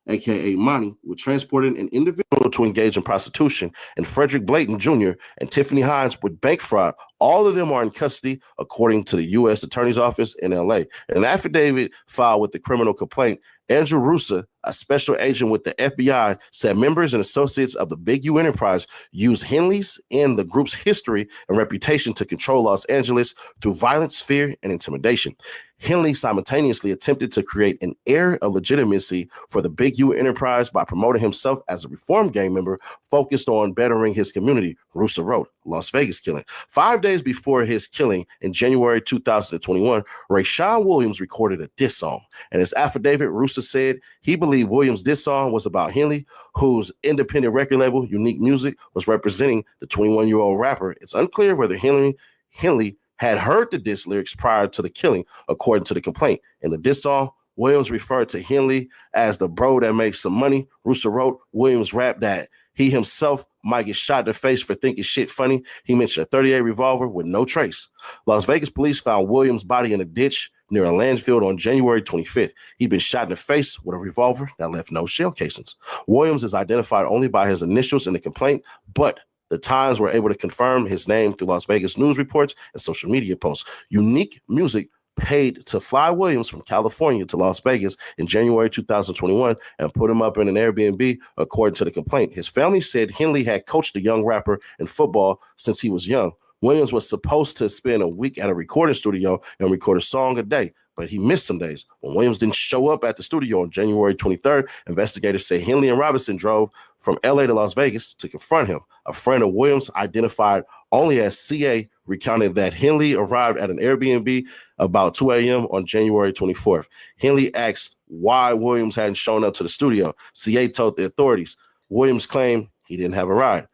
aka Monty, with transporting an individual to engage in prostitution, and Frederick Blayton Jr. and Tiffany Hines with bank fraud. All of them are in custody, according to the U.S. Attorney's Office in L.A. In an affidavit filed with the criminal complaint, Andrew Russa, a special agent with the FBI, said members and associates of the Big U enterprise used Henley's and the group's history and reputation to control Los Angeles through violence, fear, and intimidation. Henley simultaneously attempted to create an air of legitimacy for the Big U enterprise by promoting himself as a reform gang member focused on bettering his community, Russa wrote. Las Vegas killing. 5 days before his killing in January 2021, Rayshawn Williams recorded a diss song. In his affidavit, Russa said he believed Williams' diss song was about Henley, whose independent record label, Unique Music, was representing the 21-year-old rapper. It's unclear whether Henley had heard the diss lyrics prior to the killing, according to the complaint. In the diss song, Williams referred to Henley as the bro that makes some money. Russa wrote Williams rapped that he himself might get shot in the face for thinking shit funny. He mentioned a 38 revolver with no trace. Las Vegas police found Williams' body in a ditch near a landfill on January 25th. He'd been shot in the face with a revolver that left no shell casings. Williams is identified only by his initials in the complaint, but the Times were able to confirm his name through Las Vegas news reports and social media posts. Unique Music paid to fly Williams from California to Las Vegas in January 2021 and put him up in an Airbnb, according to the complaint. His family said Henley had coached the young rapper in football since he was young. Williams was supposed to spend a week at a recording studio and record a song a day, but he missed some days. When Williams didn't show up at the studio on January 23rd, investigators say Henley and Robinson drove from LA to Las Vegas to confront him. A friend of Williams, identified only as CA, recounted that Henley arrived at an Airbnb about 2 a.m. on January 24th. Henley asked why Williams hadn't shown up to the studio. CA told the authorities Williams claimed he didn't have a ride.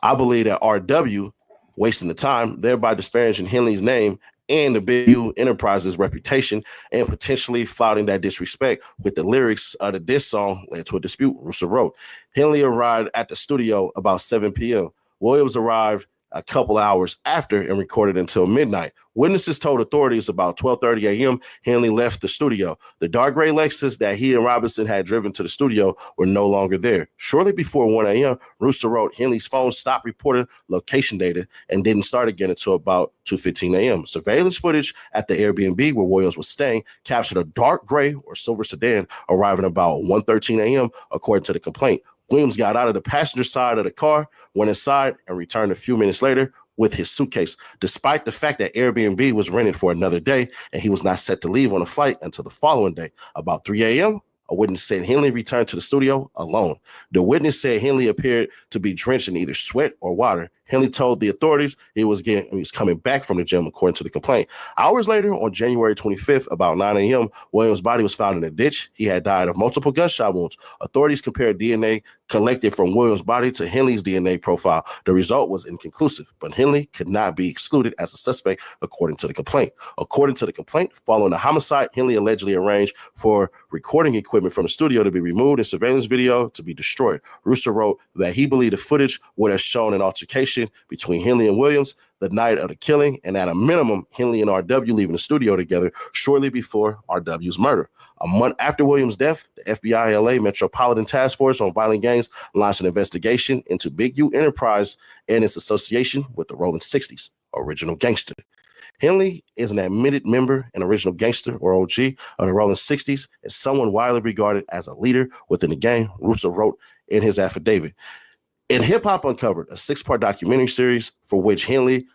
I believe that RW wasting the time, thereby disparaging Henley's name and the Big U Enterprises' reputation, and potentially flouting that disrespect with the lyrics of the diss song led to a dispute, Russa wrote. Henley arrived at the studio about 7 p.m. Williams arrived a couple hours after and recorded until midnight. Witnesses told authorities about 12:30 a.m. Henley left the studio. The dark gray Lexus that he and Robinson had driven to the studio were no longer there. Shortly before 1 a.m., Russa wrote Henley's phone stopped reporting location data and didn't start again until about 2:15 a.m. Surveillance footage at the Airbnb where Williams was staying captured a dark gray or silver sedan arriving about 1:13 a.m. according to the complaint. Williams got out of the passenger side of the car, went inside, and returned a few minutes later with his suitcase, despite the fact that Airbnb was rented for another day and he was not set to leave on a flight until the following day. About 3 a.m., a witness said Henley returned to the studio alone. The witness said Henley appeared to be drenched in either sweat or water. Henley told the authorities he was coming back from the gym, according to the complaint. Hours later, on January 25th, about 9 a.m., Williams' body was found in a ditch. He had died of multiple gunshot wounds. Authorities compared DNA collected from Williams' body to Henley's DNA profile. The result was inconclusive, but Henley could not be excluded as a suspect, according to the complaint. According to the complaint, following the homicide, Henley allegedly arranged for recording equipment from the studio to be removed and surveillance video to be destroyed. Russa wrote that he believed the footage would have shown an altercation between Henley and Williams the night of the killing, and at a minimum, Henley and RW leaving the studio together shortly before RW's murder. A month after Williams' death, the FBI LA Metropolitan Task Force on Violent Gangs launched an investigation into Big U Enterprise and its association with the Rolling 60s, Original Gangster. Henley is an admitted member and original gangster, or OG, of the Rolling 60s, and someone widely regarded as a leader within the gang, Russa wrote in his affidavit. And Hip Hop Uncovered, a 6-part documentary series for which Henley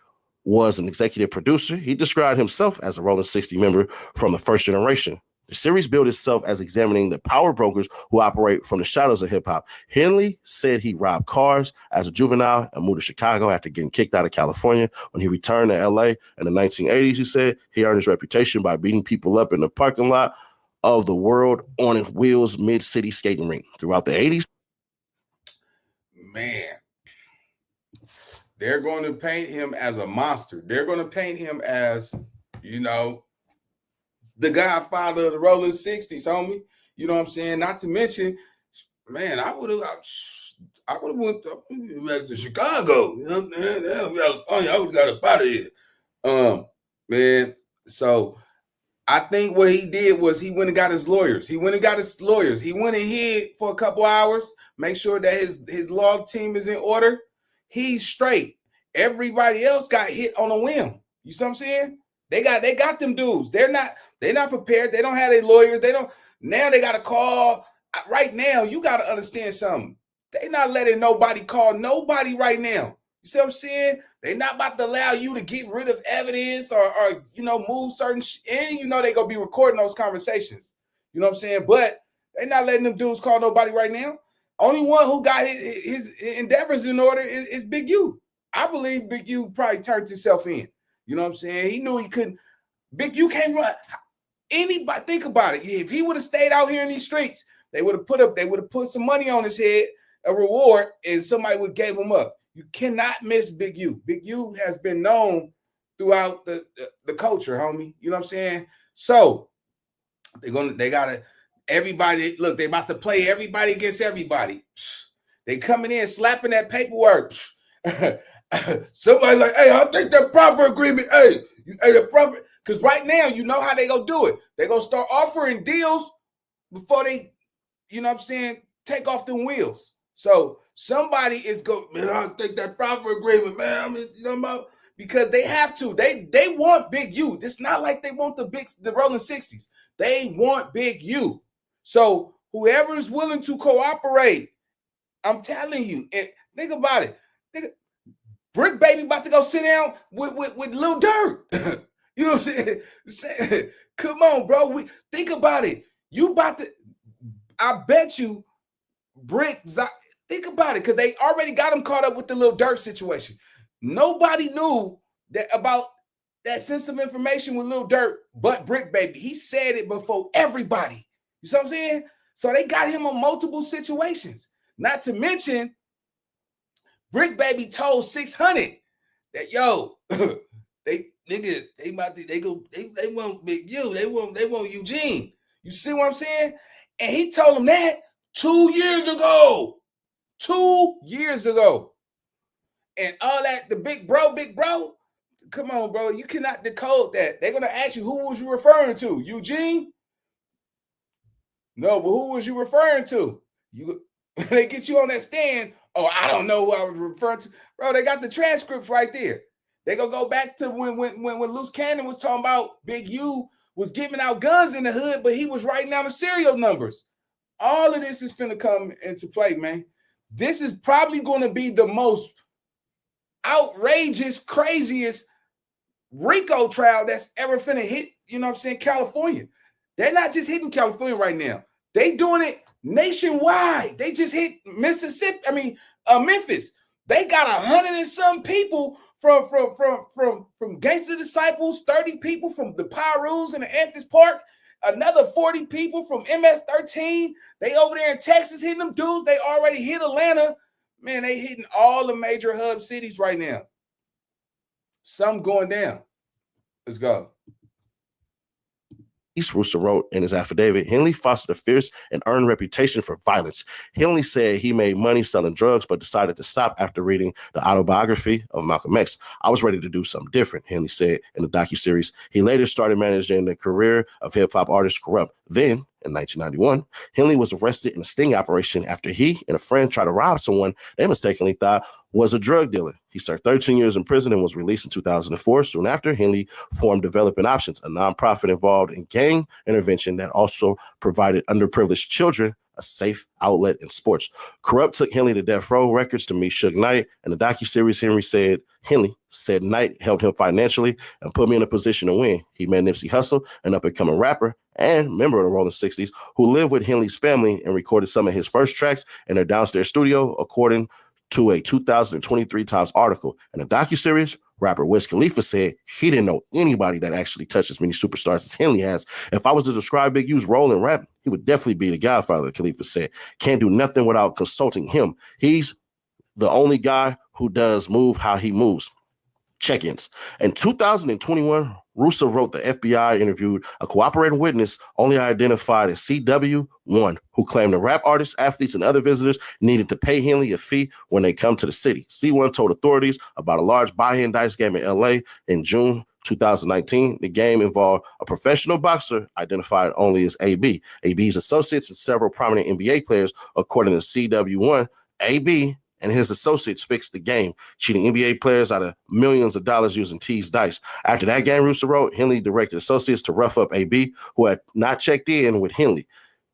was an executive producer, he described himself as a Rolling 60 member from the first generation. The series billed itself as examining the power brokers who operate from the shadows of hip-hop. Henley said he robbed cars as a juvenile and moved to Chicago after getting kicked out of California. When he returned to LA in the 1980s, he said he earned his reputation by beating people up in the parking lot of the World on Wheels Mid-City Skating Rink. Throughout the 80s, man, they're going to paint him as a monster. They're going to paint him as, you know, the godfather of the rolling 60s, homie. You know what I'm saying? Not to mention, man, I would have went to Chicago. You know what I'm saying? I would have got up out of here. Man, so I think what he did was he went and got his lawyers. He went and hid for a couple hours, make sure that his law team is in order. He's straight. Everybody else got hit on a whim. You see what I'm saying? They got them dudes. They're not prepared. They don't have their lawyers. Now they got to call. Right now, you got to understand something. They not letting nobody call nobody right now. You see what I'm saying? They not about to allow you to get rid of evidence or you know, move certain and you know they gonna be recording those conversations. You know what I'm saying? But they not letting them dudes call nobody right now. Only one who got his endeavors in order is Big U. I believe Big U probably turned himself in. You know what I'm saying? He knew he couldn't. Big U can't run. Anybody, think about it. If he would have stayed out here in these streets, they would have put some money on his head, a reward, and somebody would gave him up. You cannot miss Big U. Big U has been known throughout the culture, homie. You know what I'm saying? So they gotta everybody. Look, they about to play everybody against everybody. They coming in slapping that paperwork. Somebody like, hey, I'll take that proffer agreement. Hey, the proffer. Because right now, you know how they gonna do it. They gonna start offering deals before they, you know what I'm saying, take off them wheels. So somebody is going, man, I'll take that proffer agreement, man. I mean, you know about, because they have to. They want Big U. It's not like they want the rolling 60s. They want Big U. So whoever is willing to cooperate, I'm telling you, and think about it. BRICC Baby about to go sit down with Lil Durk. You know what I'm saying? Come on, bro. Think about it. You about to, I bet you, BRICC, think about it, because they already got him caught up with the Lil Durk situation. Nobody knew that about that sensitive information with Lil Durk but BRICC Baby. He said it before everybody. You see what I'm saying? So they got him on multiple situations. Not to mention, BRICC Baby told 600 that, yo, they want Big U. They want Eugene. You see what I'm saying? And he told him that 2 years ago. 2 years ago. And all that, the big bro. Come on, bro. You cannot decode that. They're gonna ask you, who was you referring to? Eugene? No, but who was you referring to? They get you on that stand. Oh, I don't know who I was referring to. Bro, they got the transcripts right there. They gonna go back to when Loose Cannon was talking about Big U was giving out guns in the hood, but he was writing down the serial numbers. All of this is finna come into play, man. This is probably gonna be the most outrageous, craziest RICO trial that's ever finna hit, you know what I'm saying, California. They're not just hitting California right now. They doing it nationwide. They just hit Mississippi, Memphis. They got 100 and some people from Gangster Disciples, 30 people from the Pyrus and the Anthony Park, another 40 people from MS-13. They over there in Texas hitting them dudes. They already hit Atlanta. Man, they hitting all the major hub cities right now. Some going down. Let's go. East Rooster wrote in his affidavit, Henley fostered a fierce and earned reputation for violence. Henley said he made money selling drugs, but decided to stop after reading the autobiography of Malcolm X. I was ready to do something different, Henley said in the docuseries. He later started managing the career of hip-hop artist Corrupt. Then, in 1991, Henley was arrested in a sting operation after he and a friend tried to rob someone they mistakenly thought was a drug dealer. He served 13 years in prison and was released in 2004. Soon after, Henley formed Developing Options, a nonprofit involved in gang intervention that also provided underprivileged children a safe outlet in sports. Corrupt took Henley to Death Row Records to meet Suge Knight. In the docuseries, Henley said Knight helped him financially and put me in a position to win. He met Nipsey Hussle, an up-and-coming rapper and member of the Rolling 60s, who lived with Henley's family and recorded some of his first tracks in their downstairs studio, according to a 2023 Times article. In the docuseries, rapper Wiz Khalifa said he didn't know anybody that actually touched as many superstars as Henley has. If I was to describe Big U's role in rap, he would definitely be the Godfather, Khalifa said. Can't do nothing without consulting him. He's the only guy who does move how he moves. Check-ins. In 2021, Russo wrote the FBI interviewed a cooperating witness only identified as CW1, who claimed the rap artists, athletes, and other visitors needed to pay Henley a fee when they come to the city. C1 told authorities about a large buy-in dice game in LA in June 2019. The game involved a professional boxer identified only as AB. AB's associates and several prominent NBA players, according to CW1. AB and his associates fixed the game, cheating NBA players out of millions of dollars using teased dice. After that game, Russo wrote, Henley directed associates to rough up AB, who had not checked in with Henley,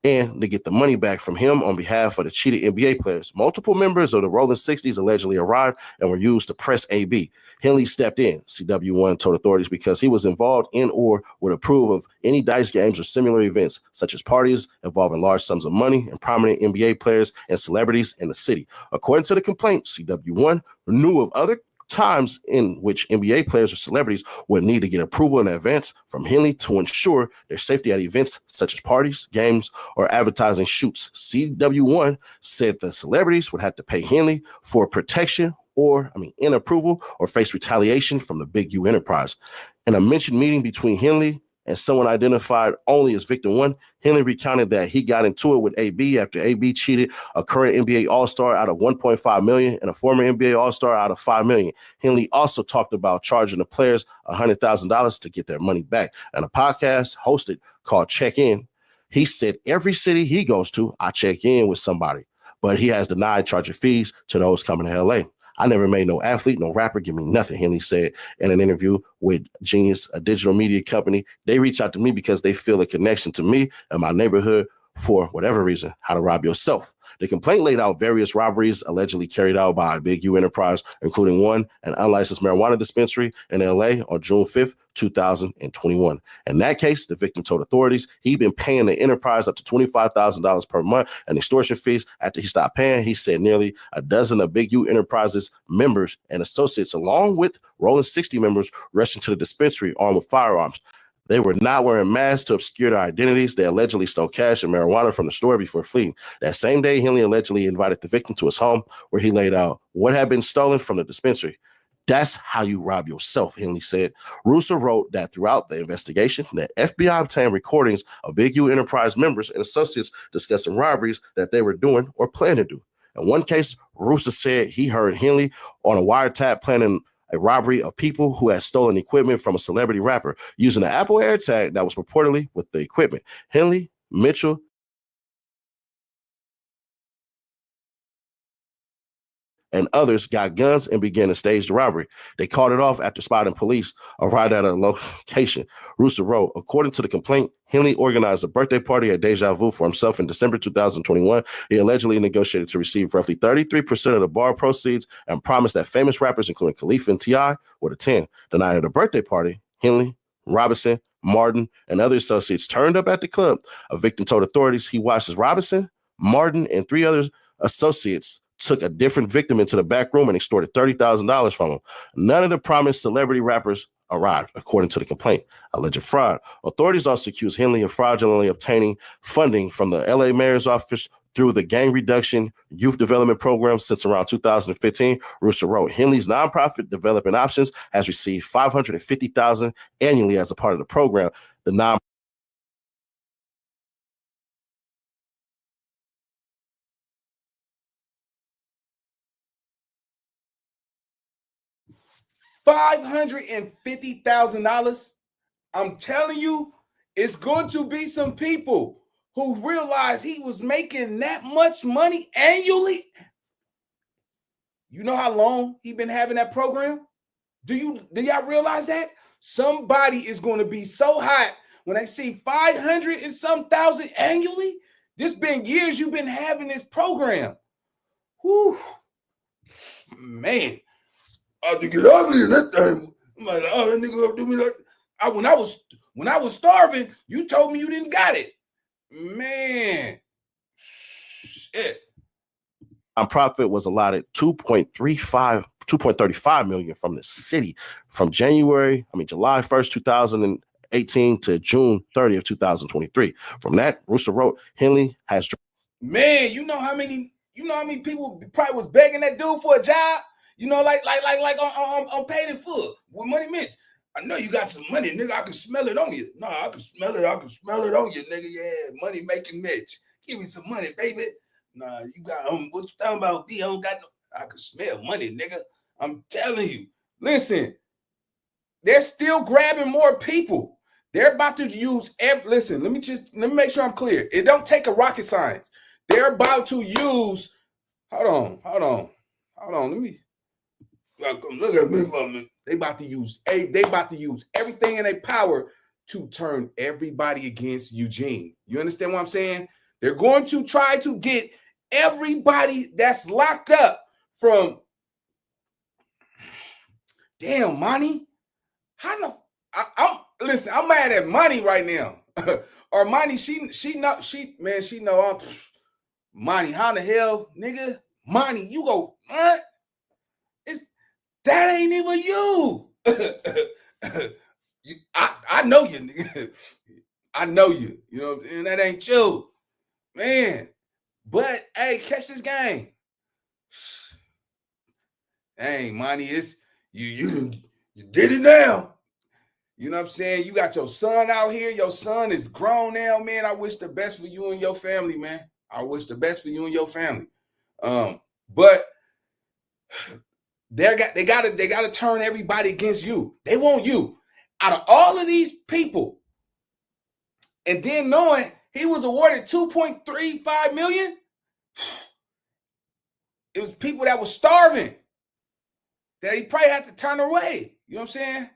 and to get the money back from him on behalf of the cheated NBA players. Multiple members of the Rolling 60s allegedly arrived and were used to press AB. Henley stepped in, CW1 told authorities, because he was involved in or would approve of any dice games or similar events, such as parties involving large sums of money and prominent NBA players and celebrities in the city. According to the complaint, CW1 knew of other times in which NBA players or celebrities would need to get approval in advance from Henley to ensure their safety at events such as parties, games, or advertising shoots. CW1 said the celebrities would have to pay Henley for protection in approval or face retaliation from the Big U enterprise. In a mentioned meeting between Henley and someone identified only as Victim 1, Henley recounted that he got into it with AB after AB cheated a current NBA All-Star out of $1.5 million and a former NBA All-Star out of $5 million. Henley also talked about charging the players $100,000 to get their money back. And a podcast hosted called Check In, he said every city he goes to, I check in with somebody, but he has denied charging fees to those coming to LA. I never made no athlete, no rapper give me nothing, Henley said in an interview with Genius, a digital media company. They reach out to me because they feel a connection to me and my neighborhood for whatever reason, how to rob yourself. The complaint laid out various robberies allegedly carried out by a Big U enterprise, including one, an unlicensed marijuana dispensary in LA on June 5th, 2021. In that case, the victim told authorities he'd been paying the enterprise up to $25,000 per month and extortion fees. After he stopped paying, he said nearly a dozen of Big U Enterprises members and associates, along with Rolling 60 members, rushed into the dispensary armed with firearms. They were not wearing masks to obscure their identities. They allegedly stole cash and marijuana from the store before fleeing. That same day, Henley allegedly invited the victim to his home where he laid out what had been stolen from the dispensary. That's how you rob yourself, Henley said. Russo wrote that throughout the investigation, the FBI obtained recordings of Big U Enterprise members and associates discussing robberies that they were doing or planning to do. In one case, Russo said he heard Henley on a wiretap planning a robbery of people who had stolen equipment from a celebrity rapper using an Apple AirTag that was purportedly with the equipment. Henley, Mitchell, and others got guns and began to stage the robbery. They called it off after spotting police arrived at a location. Russo wrote, according to the complaint, Henley organized a birthday party at Deja Vu for himself in December 2021. He allegedly negotiated to receive roughly 33% of the bar proceeds and promised that famous rappers, including Khalifa and T.I., would attend. The night of the birthday party, Henley, Robinson, Martin, and other associates turned up at the club. A victim told authorities he watched as Robinson, Martin, and three other associates took a different victim into the back room and extorted $30,000 from him. None of the promised celebrity rappers arrived, according to the complaint. Alleged fraud. Authorities also accused Henley of fraudulently obtaining funding from the LA mayor's office through the Gang Reduction Youth Development Program since around 2015. Russo wrote, Henley's nonprofit Development Options has received $550,000 annually as a part of the program. The $550,000. I'm telling you, it's going to be some people who realize he was making that much money annually. You know how long he been having that program? Do y'all realize that? Somebody is going to be so hot when they see 500 and some thousand annually. This been years you've been having this program. Whew. Man, I had to get ugly in that thing. I'm like, oh, that nigga up do me like when I was starving, you told me you didn't got it. Man. Shit. Nonprofit was allotted 2.35 million from the city from July 1st, 2018 to June 30th, 2023. From that, Russo wrote, Henley has. Man, you know how many people probably was begging that dude for a job? You know, like on paid in full with Money Mitch. I know you got some money, nigga. I can smell it on you. No, I can smell it on you, nigga. Yeah, money making Mitch. Give me some money, baby. Nah, you got what you talking about? B, I don't got no. I can smell money, nigga. I'm telling you. Listen, they're still grabbing more people. They're about to use listen, let me make sure I'm clear. It don't take a rocket science. They're about to use. Hold on. Let me look at me. They about to use everything in their power to turn everybody against Eugene. You understand what I'm saying? They're going to try to get everybody that's locked up from. Damn, Money. Listen, I'm mad at Money right now. Or Money, she know I'm Money. How the hell, nigga? Money, you go, what? That ain't even you. I know you, nigga. I know you. You know, and that ain't you, man. But hey, catch this game. Dang, Money, it's you did it now. You know what I'm saying? You got your son out here. Your son is grown now, man. I wish the best for you and your family, man. I wish the best for you and your family. But they gotta turn everybody against you. They want you. Out of all of these people, and then knowing he was awarded 2.35 million, it was people that were starving that he probably had to turn away. You know what I'm saying?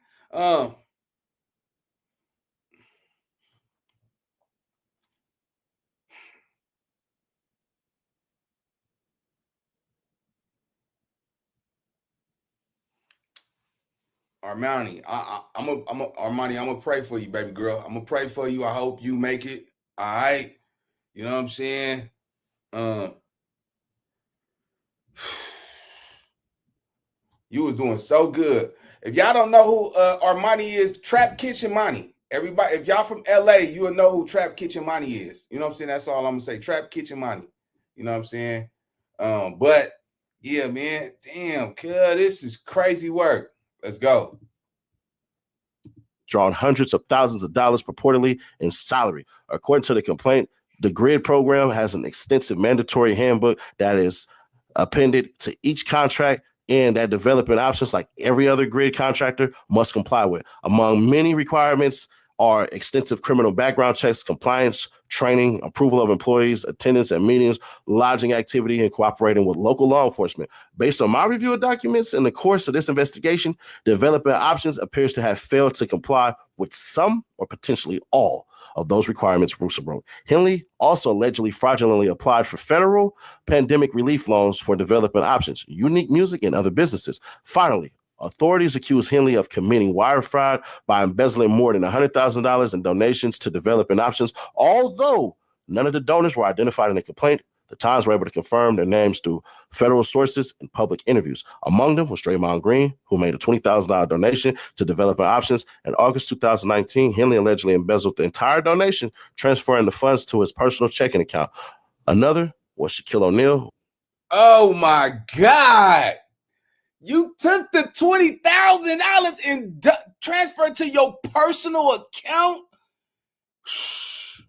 Armani, Armani, I'm gonna pray for you, baby girl. I'm gonna pray for you. I hope you make it. All right. You know what I'm saying? You was doing so good. If y'all don't know who Armani is, Trap Kitchen Money. Everybody, if y'all from LA, you will know who Trap Kitchen Money is. You know what I'm saying? That's all I'm gonna say. Trap Kitchen Money. You know what I'm saying? But yeah, man, damn, cuz this is crazy work. Let's go. Drawn hundreds of thousands of dollars purportedly in salary. According to the complaint, the GRID program has an extensive mandatory handbook that is appended to each contract and that development options, like every other GRID contractor, must comply with. Among many requirements are extensive criminal background checks, compliance, training, approval of employees, attendance at meetings, lodging activity, and cooperating with local law enforcement. Based on my review of documents in the course of this investigation, development options appears to have failed to comply with some or potentially all of those requirements, Russo wrote. Henley also allegedly fraudulently applied for federal pandemic relief loans for development options, Unique Music, and other businesses. Finally, authorities accuse Henley of committing wire fraud by embezzling more than $100,000 in donations to development options. Although none of the donors were identified in the complaint, the Times were able to confirm their names through federal sources and public interviews. Among them was Draymond Green, who made a $20,000 donation to development options. In August 2019, Henley allegedly embezzled the entire donation, transferring the funds to his personal checking account. Another was Shaquille O'Neal. Oh my God. You took the $20,000 and transferred to your personal account?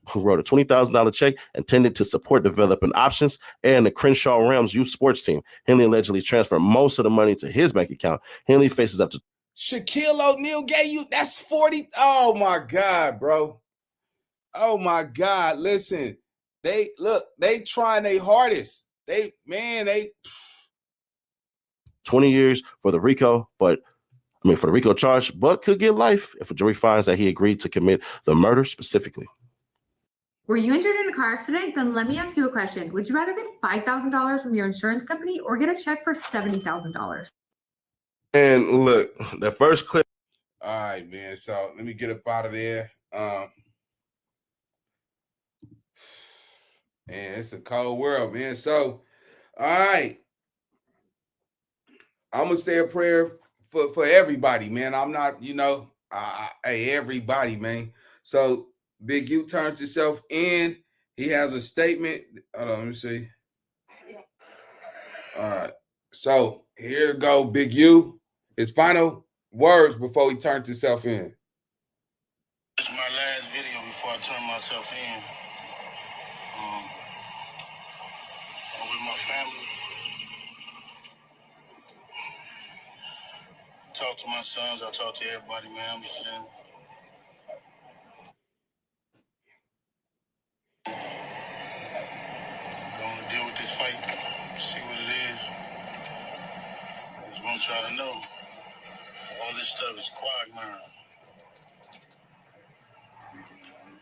Who wrote a $20,000 check intended to support development options and the Crenshaw Rams youth sports team. Henley allegedly transferred most of the money to his bank account. Henley faces up to Shaquille O'Neal gave you, that's 40. Oh my God, bro. Oh my God. Listen, they trying their hardest. They 20 years for the RICO, for the RICO charge, but could get life if a jury finds that he agreed to commit the murder specifically. Were you injured in a car accident? Then let me ask you a question. Would you rather get $5,000 from your insurance company or get a check for $70,000? And look, the first clip. All right, man. So let me get up out of there. Man, it's a cold world, man. So, all right. I'm gonna say a prayer for everybody, man. I'm not, hey, everybody, man. So Big U turns himself in. He has a statement. Hold on, let me see. All right. So here go Big U. His final words before he turns himself in. It's my last video before I turn myself in. I'm with my family. Talk to my sons. I talk to everybody, man. I'm just saying. Going to deal with this fight. See what it is. I just want y'all to know. All this stuff is quagmire.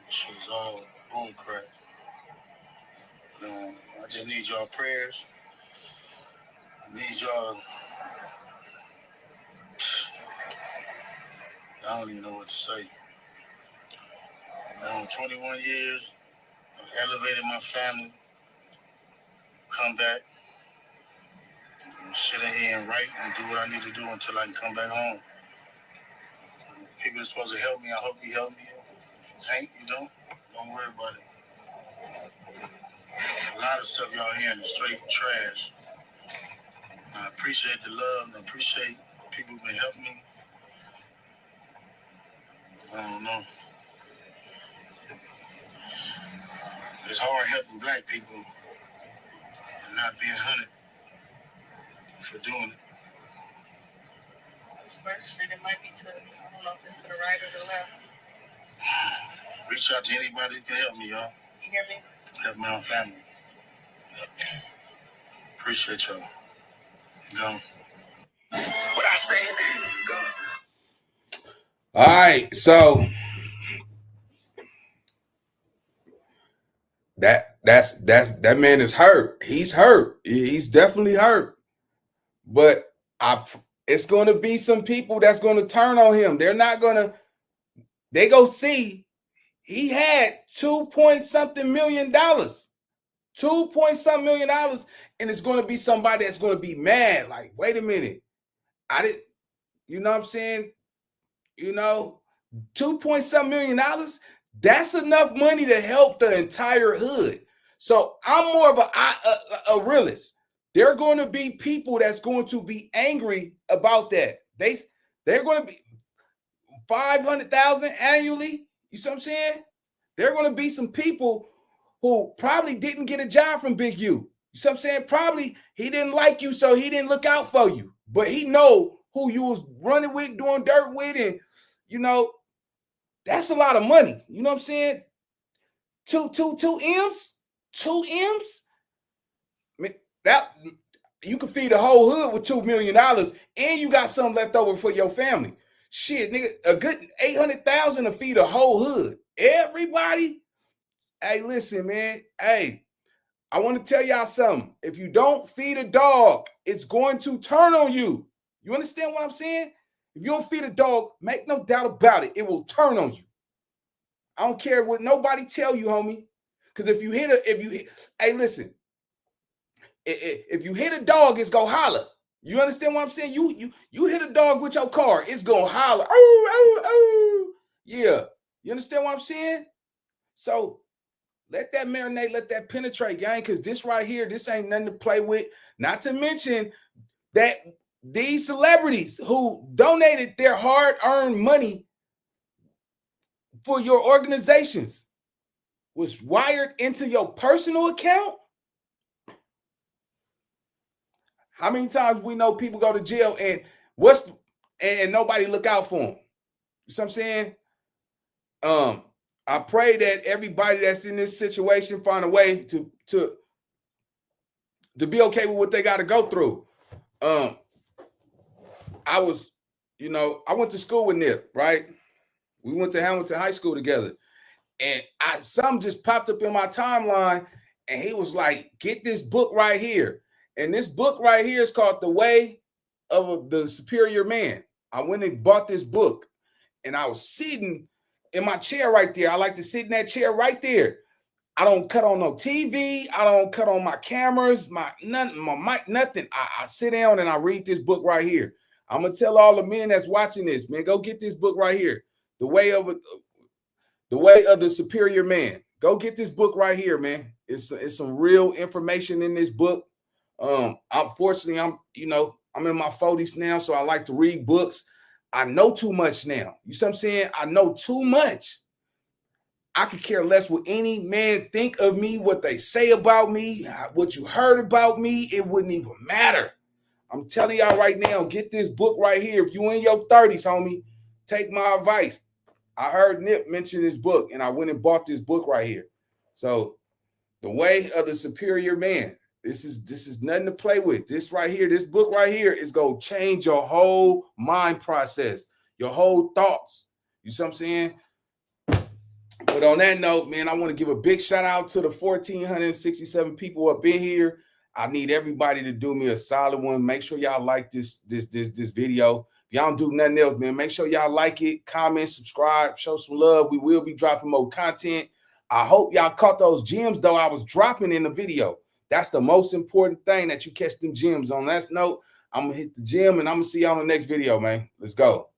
Shit's all bull crap. I just need y'all prayers. I need y'all. I don't even know what to say. 21 years, I've elevated my family. Come back, sit in here and write and do what I need to do until I can come back home. People are supposed to help me. I hope you help me. Hank, you don't worry about it. A lot of stuff y'all hearing is straight trash. I appreciate the love and I appreciate people who been helping me. I don't know. It's hard helping black people and not being hunted for doing it. Street, it might be to, I don't know if it's to the right or the left. Reach out to anybody who can help me, y'all. You hear me? Help my own family. Appreciate y'all. Go. What I say, go. All right, so that man is hurt. He's hurt. He's definitely hurt. But it's going to be some people that's going to turn on him. They go see he had $2-point-something million. $2-point-something million, and it's going to be somebody that's going to be mad. Like, wait a minute. You know what I'm saying? $2-point-something million, that's enough money to help the entire hood. So I'm more of a realist. There are going to be people that's going to be angry about that. They're going to be 500,000 annually. You see what I'm saying? There are going to be some people who probably didn't get a job from Big U. You see what I'm saying? Probably he didn't like you, so he didn't look out for you. But he know who you was running with, doing dirt with, and that's a lot of money. You know what I'm saying? Two M's? 2 M's? That you can feed the whole hood with $2 million, and you got something left over for your family. Shit, nigga, a good 800,000 to feed a whole hood. Everybody. Hey, listen, man. Hey, I want to tell y'all something. If you don't feed a dog, it's going to turn on you. You understand what I'm saying? If you don't feed a dog, make no doubt about it. It will turn on you. I don't care what nobody tell you, homie. Because if you hey, listen. If you hit a dog, it's gonna holler. You understand what I'm saying? You hit a dog with your car, it's gonna holler. Oh, oh, oh. Yeah. You understand what I'm saying? So let that marinate, let that penetrate, gang, because this right here, this ain't nothing to play with. Not to mention that these celebrities who donated their hard-earned money for your organizations was wired into your personal account. How many times we know people go to jail and nobody look out for them? You see what I'm saying? I pray that everybody that's in this situation find a way to be okay with what they got to go through. I went to school with Nip, right? We went to Hamilton High School together. And something just popped up in my timeline, and he was like, get this book right here. And this book right here is called The Way of the Superior Man. I went and bought this book, and I was sitting in my chair right there. I like to sit in that chair right there. I don't cut on no TV. I don't cut on my cameras, my mic, nothing. I sit down and I read this book right here. I'm going to tell all the men that's watching this, man, go get this book right here. The Way of the Superior Man. Go get this book right here, man. It's some real information in this book. Unfortunately, I'm in my 40s now, so I like to read books. I know too much now. You see what I'm saying? I know too much. I could care less what any man think of me, what they say about me, what you heard about me. It wouldn't even matter. I'm telling y'all right now, get this book right here. If you in your 30s, homie, take my advice. I heard Nip mention this book, and I went and bought this book right here. So, The Way of the Superior Man. This is nothing to play with. This right here, this book right here is going to change your whole mind process, your whole thoughts. You see what I'm saying? But on that note, man, I want to give a big shout out to the 1,467 people up in here. I need everybody to do me a solid one. Make sure y'all like this video. If y'all don't do nothing else, man, make sure y'all like it, comment, subscribe, show some love. We will be dropping more content. I hope y'all caught those gems, though, I was dropping in the video. That's the most important thing, that you catch them gems. On that note, I'm going to hit the gym, and I'm going to see y'all in the next video, man. Let's go.